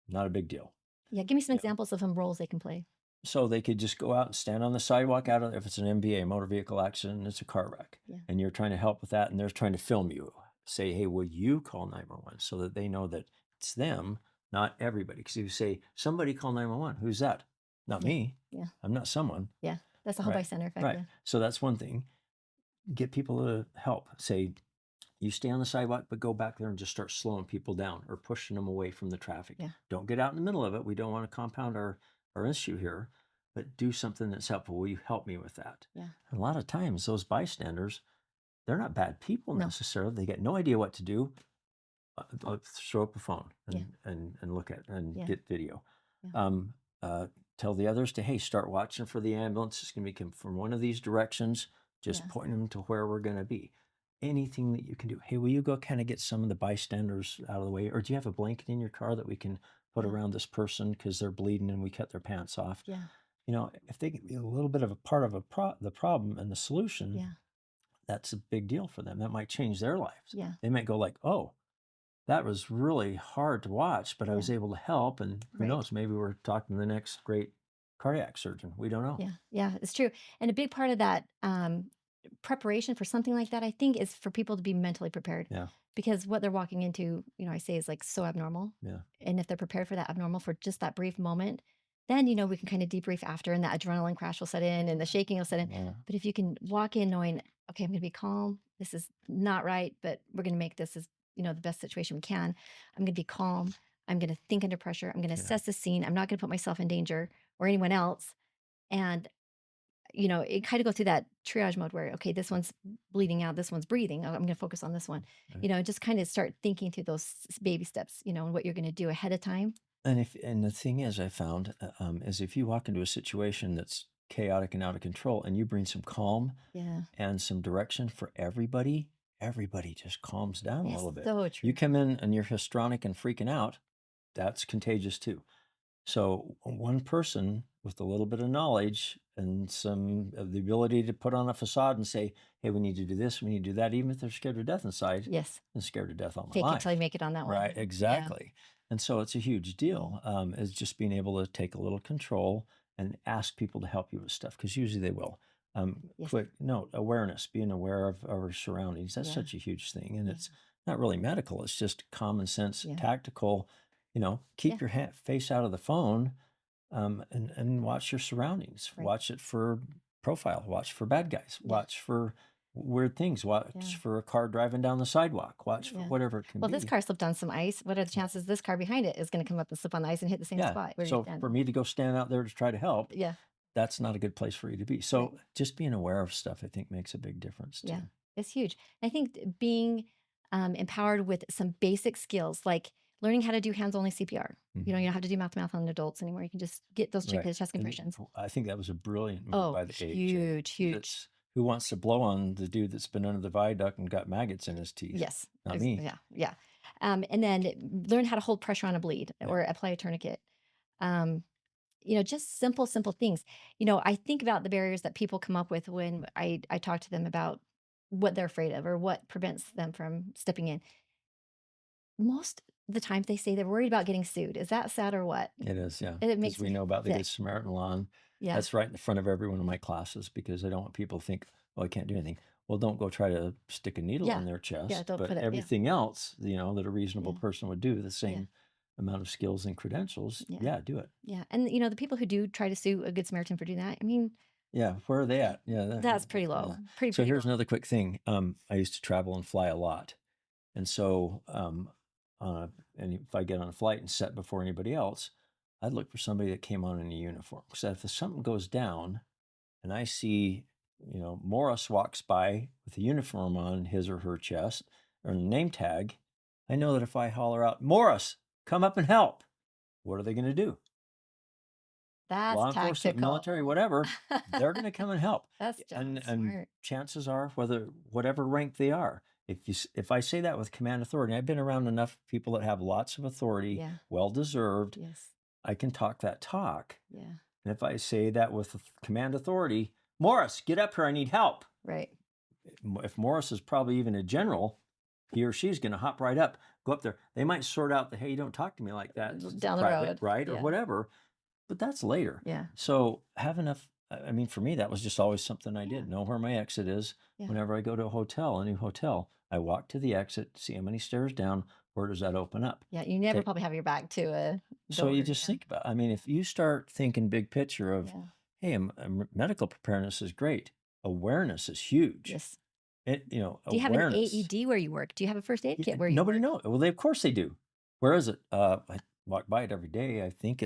not a big deal. Yeah. Give me some Yeah. examples of some roles they can play. So they could just go out and stand on the sidewalk if it's an MVA, motor vehicle accident, it's a car wreck, Yeah. and you're trying to help with that, and they're trying to film you. Say, hey, will you call 911, so that they know that it's them, not everybody. Because if you say, somebody call 911, who's that? Not Yeah. me. Yeah. I'm not someone. Yeah. That's the whole Right. bystander effect. Right. Yeah. So that's one thing. Get people to help. Say, you stay on the sidewalk, but go back there and just start slowing people down or pushing them away from the traffic. Yeah. Don't get out in the middle of it. We don't want to compound our issue here, but do something that's helpful. Will you help me with that? Yeah. And a lot of times those bystanders, they're not bad people No. necessarily. They get no idea what to do. Throw up a phone Yeah. and look at and Yeah. get video. Yeah. Tell the others to, hey, start watching for the ambulance. It's going to be from one of these directions. Just Yeah. point them to where we're going to be. Anything that you can do. Hey, will you go kind of get some of the bystanders out of the way? Or do you have a blanket in your car that we can put Yeah. around this person because they're bleeding and we cut their pants off? Yeah. If they can be a little bit of a part of the problem and the solution, Yeah. that's a big deal for them. That might change their lives. Yeah. They might go like, oh, that was really hard to watch, but I was able to help. And who Right. knows, maybe we're talking to the next great cardiac surgeon. We don't know. Yeah. Yeah. It's true. And a big part of that preparation for something like that, I think, is for people to be mentally prepared. Yeah. Because what they're walking into, I say, is like so abnormal. Yeah. And if they're prepared for that abnormal for just that brief moment, then we can kind of debrief after, and that adrenaline crash will set in and the shaking will set in. Yeah. But if you can walk in knowing, okay, I'm going to be calm. This is not right, but we're going to make this as the best situation we can. I'm going to be calm. I'm going to think under pressure. I'm going to Yeah. assess the scene. I'm not going to put myself in danger or anyone else. And it kind of go through that triage mode where, okay, this one's bleeding out, this one's breathing. I'm going to focus on this one. Right. Just kind of start thinking through those baby steps, and what you're going to do ahead of time. And the thing is, I found is if you walk into a situation that's chaotic and out of control, and you bring some calm Yeah. and some direction for everybody just calms down a It's little bit. so true. You come in and you're histrionic and freaking out, that's contagious too. So one person with a little bit of knowledge and some of the ability to put on a facade and say, hey, we need to do this, we need to do that, even if they're scared to death inside, Yes. I'm scared to death all my Fake it life. till you make it on that one. Right, Yeah. exactly. And so it's a huge deal, is just being able to take a little control and ask people to help you with stuff, because usually they will. Yes. Quick note, awareness, being aware of our surroundings. That's Yeah. such a huge thing. And Yeah. it's not really medical, it's just common sense, Yeah. tactical. Yeah. Keep your face out of the phone, and watch your surroundings. Right. Watch it for profile, watch for bad guys, Yeah. watch for weird things, Yeah. watch for a car driving down the sidewalk, watch for Yeah. whatever it can Well, this be. car slipped on some ice. What are the Yeah. chances this car behind it is going to come up and slip on the ice and hit the same Yeah. spot where you're So for standing? me to go stand out there to try to help, Yeah. that's not a good place for you to be. Right. So just being aware of stuff, I think, makes a big difference Yeah. too. It's huge. I think being empowered with some basic skills like learning how to do hands only CPR. You Mhm. don't have to do mouth to mouth on adults anymore. You can just get those Right. chest And compressions. I think that was a brilliant move Oh, by the AHA. huge, huge. That's who wants to blow on the dude that's been under the viaduct and got maggots in his teeth? Yes. Not me. Yeah. Yeah. And then learn how to hold pressure on a bleed Yeah. or apply a tourniquet. Um, just simple, simple things. I think about the barriers that people come up with when I talk to them about what they're afraid of or what prevents them from stepping in. Most of the time they say they're worried about getting sued. Is that sad or what? It is, yeah, And it because makes we me know about the Good sick. Samaritan law, and Yeah. that's right in the front of every one of my classes, because I don't want people to think, "Oh, I can't do anything." Well, don't go try to stick a needle Yeah. in their Yeah. chest, Don't but put it. Yeah. everything else, that a reasonable Yeah. person would do, the Yeah. same amount of skills and credentials, Yeah. yeah, do it. Yeah. And the people who do try to sue a good Samaritan for doing that, I mean, Yeah, where are they at? Yeah, that's pretty yeah. low. Pretty, So pretty here's low. another quick thing. I used to travel and fly a lot. And so, and if I get on a flight and sit before anybody else, I'd look for somebody that came on in a uniform. So if something goes down and I see, Morris walks by with a uniform on his or her chest or a name tag, I know that if I holler out, "Morris, come up and help," what are they going to do? That's Law enforcement, tactical. military, whatever, they're going to come and help. That's And smart. chances are, whatever rank they are, if I say that with command authority, I've been around enough people that have lots of authority, Yeah. well deserved. Yes. I can talk that talk. Yeah. And if I say that with command authority, "Morris, get up here, I need help." Right. If Morris is probably even a general, he or she's going to hop right up, go up there. They might sort out the, "Hey, you don't talk to me like that. It's Down the private, road. right?" Or Yeah. whatever. But that's later. Yeah. So have enough. I mean, for me, that was just always something I Yeah. did. Know where my exit is. Yeah. Whenever I go to a new hotel, I walk to the exit, see how many stairs down, where does that open up? Yeah. You never Take, probably have your back to a so door. you just think about, I mean, if you start thinking big picture of, Yeah. hey, medical preparedness is great. Awareness is huge. Yes. Do you have an Awareness. AED where you work? Do you have a first aid kit where you Nobody work? knows. Well, of course they do. Where is it? I walk by it every day. I think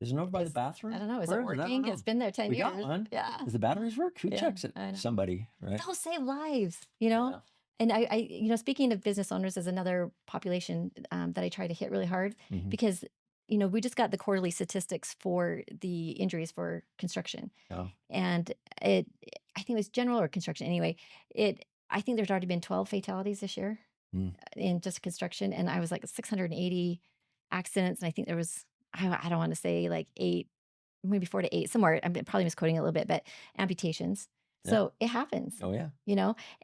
isn't it over by the Is I bathroom? don't know. Is Where it is it? I don't working? It's know. been there 10 We got years. one. Yeah. Does the batteries work? Who Yeah. checks it? I know. Somebody, right? They'll save lives, Yeah. And speaking of business owners is another population that I try to hit really hard Hmm. because, we just got the quarterly statistics for the injuries for construction. Yeah. And I think it was general or construction anyway. I think there's already been 12 fatalities this year Mm. in just construction. And I was like 680 accidents. And I think there was, I don't want to say like eight, maybe 4 to 8, somewhere. I'm probably misquoting it a little bit, but amputations. Yeah. So it happens, Oh, yeah.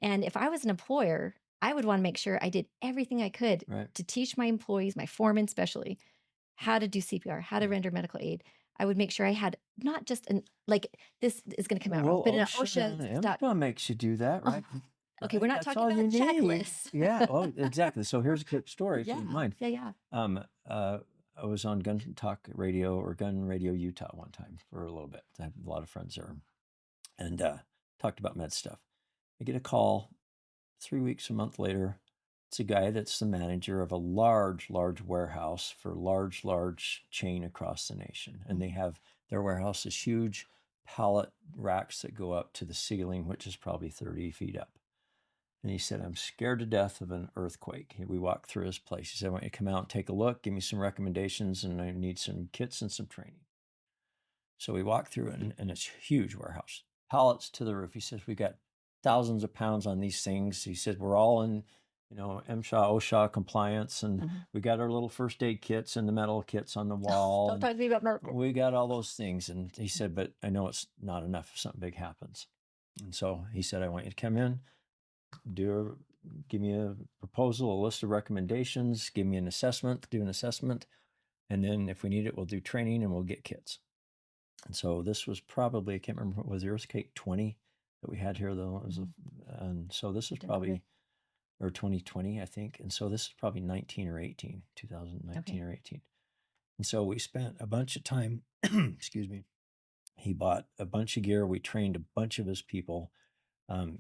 and if I was an employer, I would want to make sure I did everything I could Right. to teach my employees, my foremen especially, how to do CPR, how to Yeah. render medical aid. I would make sure I had not just like this is going to come out wrong, Well, but in an OSHA OSHA and stop. AMPA makes you do that, Oh, right? okay, Right? we're not That's talking all about you need. checklists. Yeah. Oh, exactly. So here's a quick story, if you don't Yeah, mind. yeah, yeah. Um, I was on Gun Talk Radio or Gun Radio Utah one time for a little bit. I have a lot of friends there, and talked about med stuff. I get a call 3 weeks, a month later. It's a guy that's the manager of a large, large warehouse for large, large chain across the nation. And they have their warehouse is huge pallet racks that go up to the ceiling, which is probably 30 feet up. And he said, "I'm scared to death of an earthquake." We walked through his place. He said, "I want you to come out and take a look, give me some recommendations, and I need some kits and some training." So we walked through it, and it's a huge warehouse, pallets to the roof. He says, "We got thousands of pounds on these things." He said, "We're all in, MSHA, OSHA compliance, and Mhm. we got our little first aid kits and the metal kits on the Don't wall. talk to me about medical. We got all those things." And he said, "But I know it's not enough if something big happens." And so he said, "I want you to come in, give me a proposal, a list of recommendations, give me an assessment, do an assessment. And then if we need it, we'll do training and we'll get kits. And so this was probably, I can't remember, what was the Earthquake 20 that we had here though? It was Mhm. and so this is Don't know that. probably, or 2020, I think. And so this is probably 19 or 18, 2019 Okay. or 18. And so we spent a bunch of time, excuse me. He bought a bunch of gear. We trained a bunch of his people.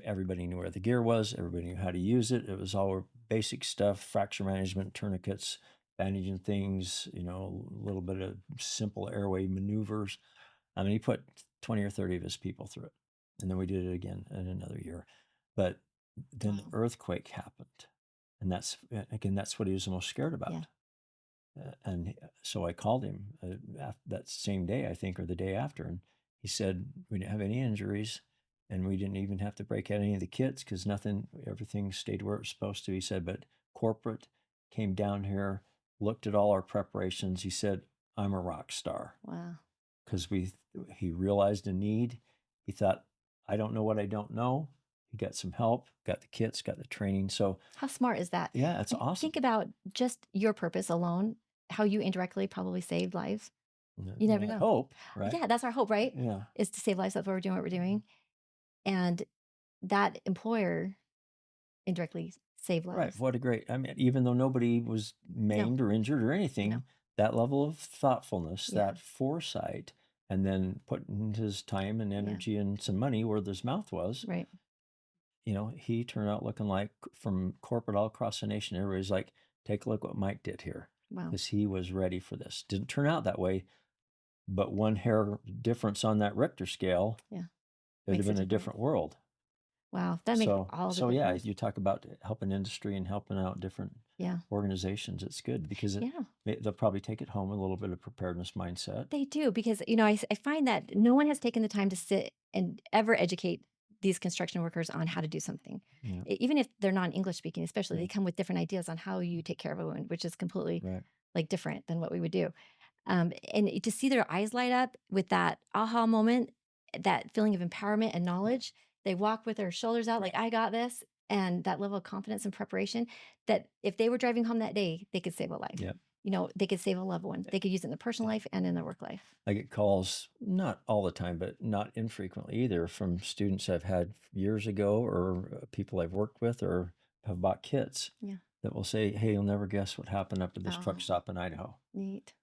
Everybody knew where the gear was. Everybody knew how to use it. It was all basic stuff, fracture management, tourniquets, bandaging things, a little bit of simple airway maneuvers. I mean, he put 20 or 30 of his people through it. And then we did it again in another year. But then the Wow. earthquake happened. And that's what he was most scared Yeah. about. And so I called him that same day, I think, or the day after. And he said, we didn't have any injuries. And we didn't even have to break out any of the kits because everything stayed where it was supposed to. He said, but corporate came down here, looked at all our preparations. He said, I'm a rock star Wow. because he realized a need. He thought, I don't know what I don't know. He got some help, got the kits, got the training. So How smart is that? yeah, it's awesome. Think about just your purpose alone, how you indirectly probably saved lives. You never Well, I know. hope, right? Yeah, that's our hope, right? Yeah. Is to save lives. That's why we're doing what we're doing. And that employer indirectly saved Right. lives. What a great, I mean, even though nobody was No, maimed or injured or no. anything, that level of thoughtfulness, Yeah. that foresight, and then putting his time and Yeah. energy and some money where his mouth was, Right. he turned out looking like from corporate all across the nation. Everybody's like, take a look what Mike did here Wow. because he was ready for this. Didn't turn out that way, but one hair difference on that Richter scale, Yeah. it would have Makes a been a difference. different world. Wow. That makes So all the so yeah, difference. you talk about helping industry and helping out different Yeah. organizations. It's good because Yeah. they'll probably take it home, a little bit of preparedness mindset. They do because, I find that no one has taken the time to sit and ever educate these construction workers on how to do something. Yeah, Even if they're non-English speaking, especially, yeah, they come with different ideas on how you take care of a wound, which is completely right. like different than what we would do. And to see their eyes light up with that aha moment, that feeling of empowerment and knowledge, they walk with their shoulders out like, I got this. And that level of confidence and preparation that if they were driving home that day, they could save a life. Yeah, They could save a loved one. They could use it in the personal yeah. life and in their work life. I get calls not all the time, but not infrequently either from students I've had years ago or people I've worked with or have bought kits Yeah. that will say, "Hey, you'll never guess what happened up at this truck Oh, stop in Idaho." neat.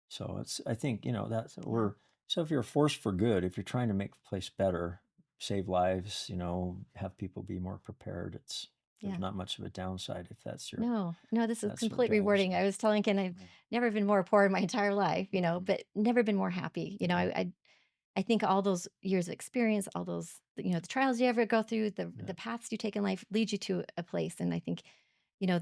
So I think, that's Yeah. so if you're a force for good, if you're trying to make the place better, save lives, have people be more prepared, there's Yeah. not much of a downside if No, no, this is that's what complete drives rewarding. you. I was telling Ken I've Yeah. never been more poor in my entire life, Mhm. but never been more happy. Yeah. I think all those years of experience, all those, the trials you ever go through, Yeah. the paths you take in life lead you to a place. And I think,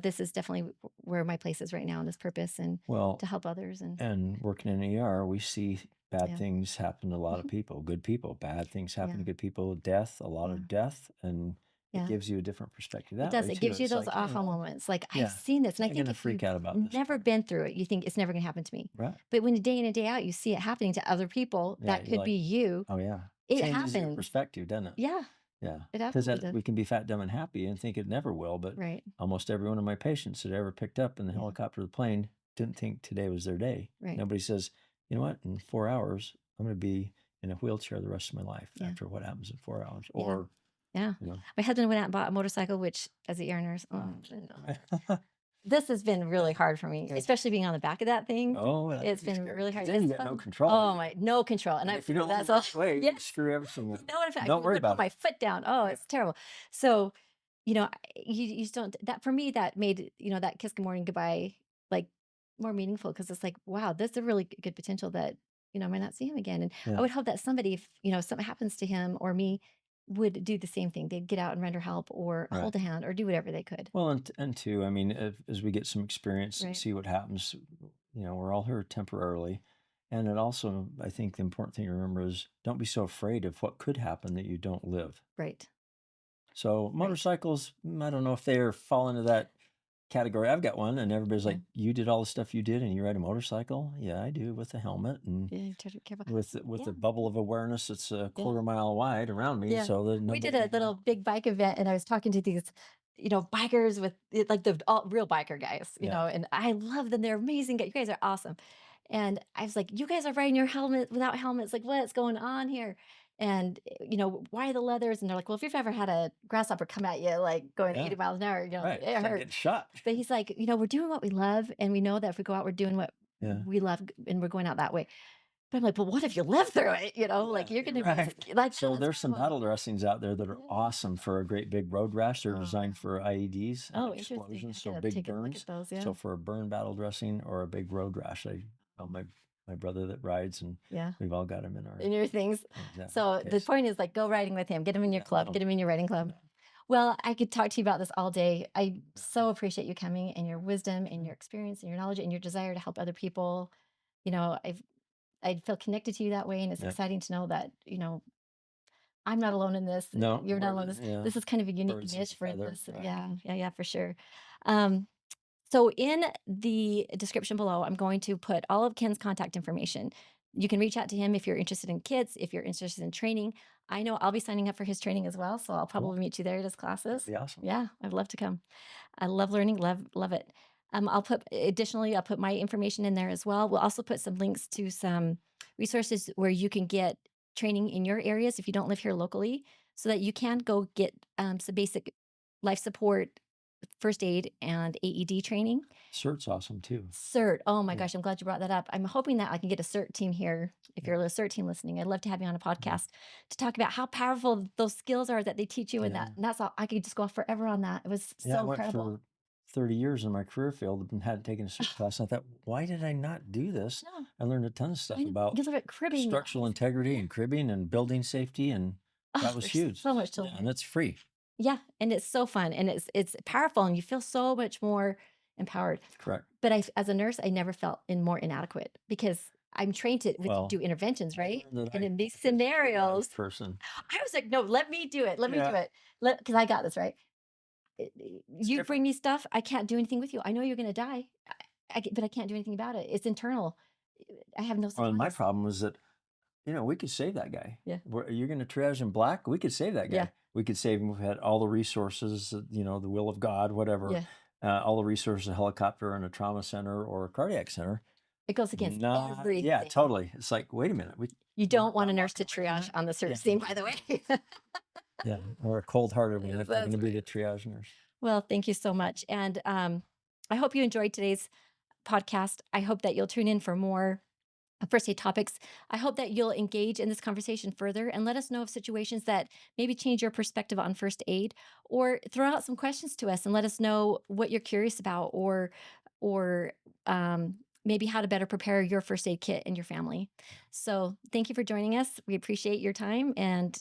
this is definitely where my place is right now in this purpose and Well, to help others. And and working in ER, we see bad yeah, things happen to a lot of mhm, people, good people, bad things happen to yeah, good people, death, a lot yeah, of death, and it yeah. gives you a different perspective It that does. way It too. gives you It's those like, hey, aha moments. Like, I've yeah, seen this. And I'm I not think gonna if you've freak out about this never part. been through it, you think it's never going to happen to me. Right. But when day in and day out, you see it happening to other people, Yeah, that you're could be like, you. "Oh, yeah." It Changes your happens. perspective, doesn't it? Yeah, Yeah, it because absolutely does. we can be fat, dumb, and happy and think it never will, but Right. almost every one of my patients that I ever picked up in the Yeah. helicopter or the plane didn't think today was their day. Right. Nobody says, "You know what? In 4 hours, I'm gonna be in a wheelchair the rest of my life Yeah. after what happens in 4 hours," Yeah. or, Yeah. you know My husband went out and bought a motorcycle, which as a ER nurse, uh, this has been really hard for me, especially being on the back of that thing. Oh, that It's could be been scary really because hard. then you It's got no fun. control. Oh my, no control. And And I, if you don't that's move all. out of the way, Yeah. you screw everything up. You know what? If I Don't worry would put about it. my foot down, oh, it's terrible. So, you just don't, that for me, that made, that kiss good morning, goodbye, like more meaningful. Cause it's like, wow, that's a really good potential that, I might not see him again. And I Yeah, would hope that somebody, if, something happens to him or me, would do the same thing. They'd get out and render help or right. hold a hand or do whatever they could. Well, and two, I mean, as we get some experience, Right. see what happens, we're all here temporarily. And it also, I think the important thing to remember is don't be so afraid of what could happen that you don't live. Right. So Right. motorcycles, I don't know if they fall into that category. I've got one, and everybody's Yeah. like, "You did all the stuff you did, and you ride a motorcycle?" Yeah, I do, with a helmet and Yeah. You try to be careful. with Yeah. a bubble of awareness that's a Yeah. quarter mile wide around me, Yeah. so that We did nobody. a little big bike event and I was talking to these, bikers with like the all real biker guys, Yeah, and I love them. They're amazing. You guys are awesome. And I was like, "You guys are riding your helmet without helmets. Like, what's going on here?" And, "Why the leathers?" And they're like, "Well, if you've ever had a grasshopper come at you, like, going Yeah. 80 miles an hour, Right. it It's like getting hurts." shot. But he's like, "We're doing what we love, and we know that if we go out, we're doing what Yeah. we love, and we're going out that way." But I'm like, "But what if you live through it?" Like, Yeah, you're gonna be right. like, So "That's there's some horrible." battle dressings out there that are Yeah. awesome for a great big road rash. They're Oh. designed for IEDs, Oh, interesting. explosions, I so gotta big take a look burns. at those, yeah. So for a burn battle dressing or a big road rash, I my brother that rides, and Yeah. we've all got him in our In your things. So the case. point is like go riding with him, get him in your Yeah, club, that'll get him in your riding club. yeah, Well, I could talk to you about this all day. I yeah, so appreciate you coming and your wisdom and yeah, your experience and your knowledge and your desire to help other people. I feel connected to you that way, and it's yeah. exciting to know that, I'm not alone in this. No, You're not alone in this. yeah, This is kind of a unique birds of niche a for feather, this. right? Yeah, yeah, yeah, for sure. Um, so in the description below, I'm going to put all of Ken's contact information. You can reach out to him if you're interested in kids, if you're interested in training. I know I'll be signing up for his training as well, so I'll Cool. probably meet you there at his That'd classes. be awesome. Yeah, I'd love to come. I love learning, love it. I'll put my information in there as well. We'll also put some links to some resources where you can get training in your areas if you don't live here locally, so that you can go get some basic life support, first aid, and AED training. CERT's awesome too. CERT. Oh my Yeah, gosh, I'm glad you brought that up. I'm hoping that I can get a CERT team here. If yeah, you're a CERT team listening, I'd love to have you on a yeah, podcast to talk about how powerful those skills are that they teach you in that. yeah. And that's all. I could just go off forever on that. It was Yeah, I so went incredible. for 30 years in my career field and hadn't taken a CERT class. I thought, why did I not do this? No, I learned a ton of I stuff know. about You look at cribbing. All structural these, integrity yeah. and cribbing and building safety, and Oh, that was there's huge. so much to Yeah, and learn. it's free. Yeah, and it's so fun, and it's powerful, and you feel so much more empowered. Correct. But as a nurse, I never felt more inadequate because I'm trained to Well, do interventions, I right? learned that And I in these could be a scenarios, triage person. I was like, "No, let me do it. Let me do Yeah, it. Because I got this, right? it's You different. bring me stuff, I can't do anything with you. I know you're gonna die, but I can't do anything about it. It's internal. I have no Well, my supplies." problem was that, we could save that guy. Yeah, You're going to triage in black? We could save that yeah, guy. We could save him. We've had all the resources, the will of God, whatever, yeah. all the resources, a helicopter and a trauma center or a cardiac center. It goes against Not, yeah, everything. totally. It's like, wait a minute, You we're don't want not a nurse walking to away from triage that. on the search Yeah, scene, by the way. yeah. Or a cold-hearted one if they're going That's to be right. the triage nurse. Well, thank you so much, and, I hope you enjoyed today's podcast. I hope that you'll tune in for more first aid topics. I hope that you'll engage in this conversation further and let us know of situations that maybe change your perspective on first aid, or throw out some questions to us and let us know what you're curious about, or maybe how to better prepare your first aid kit and your family. So thank you for joining us. We appreciate your time, and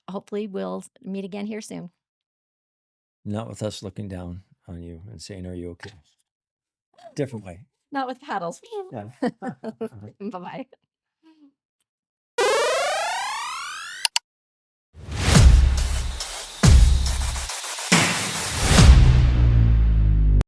hopefully we'll meet again here soon. Not with us looking down on you and saying, "Are you okay?" Different way. Not with paddles. Yeah. Bye bye.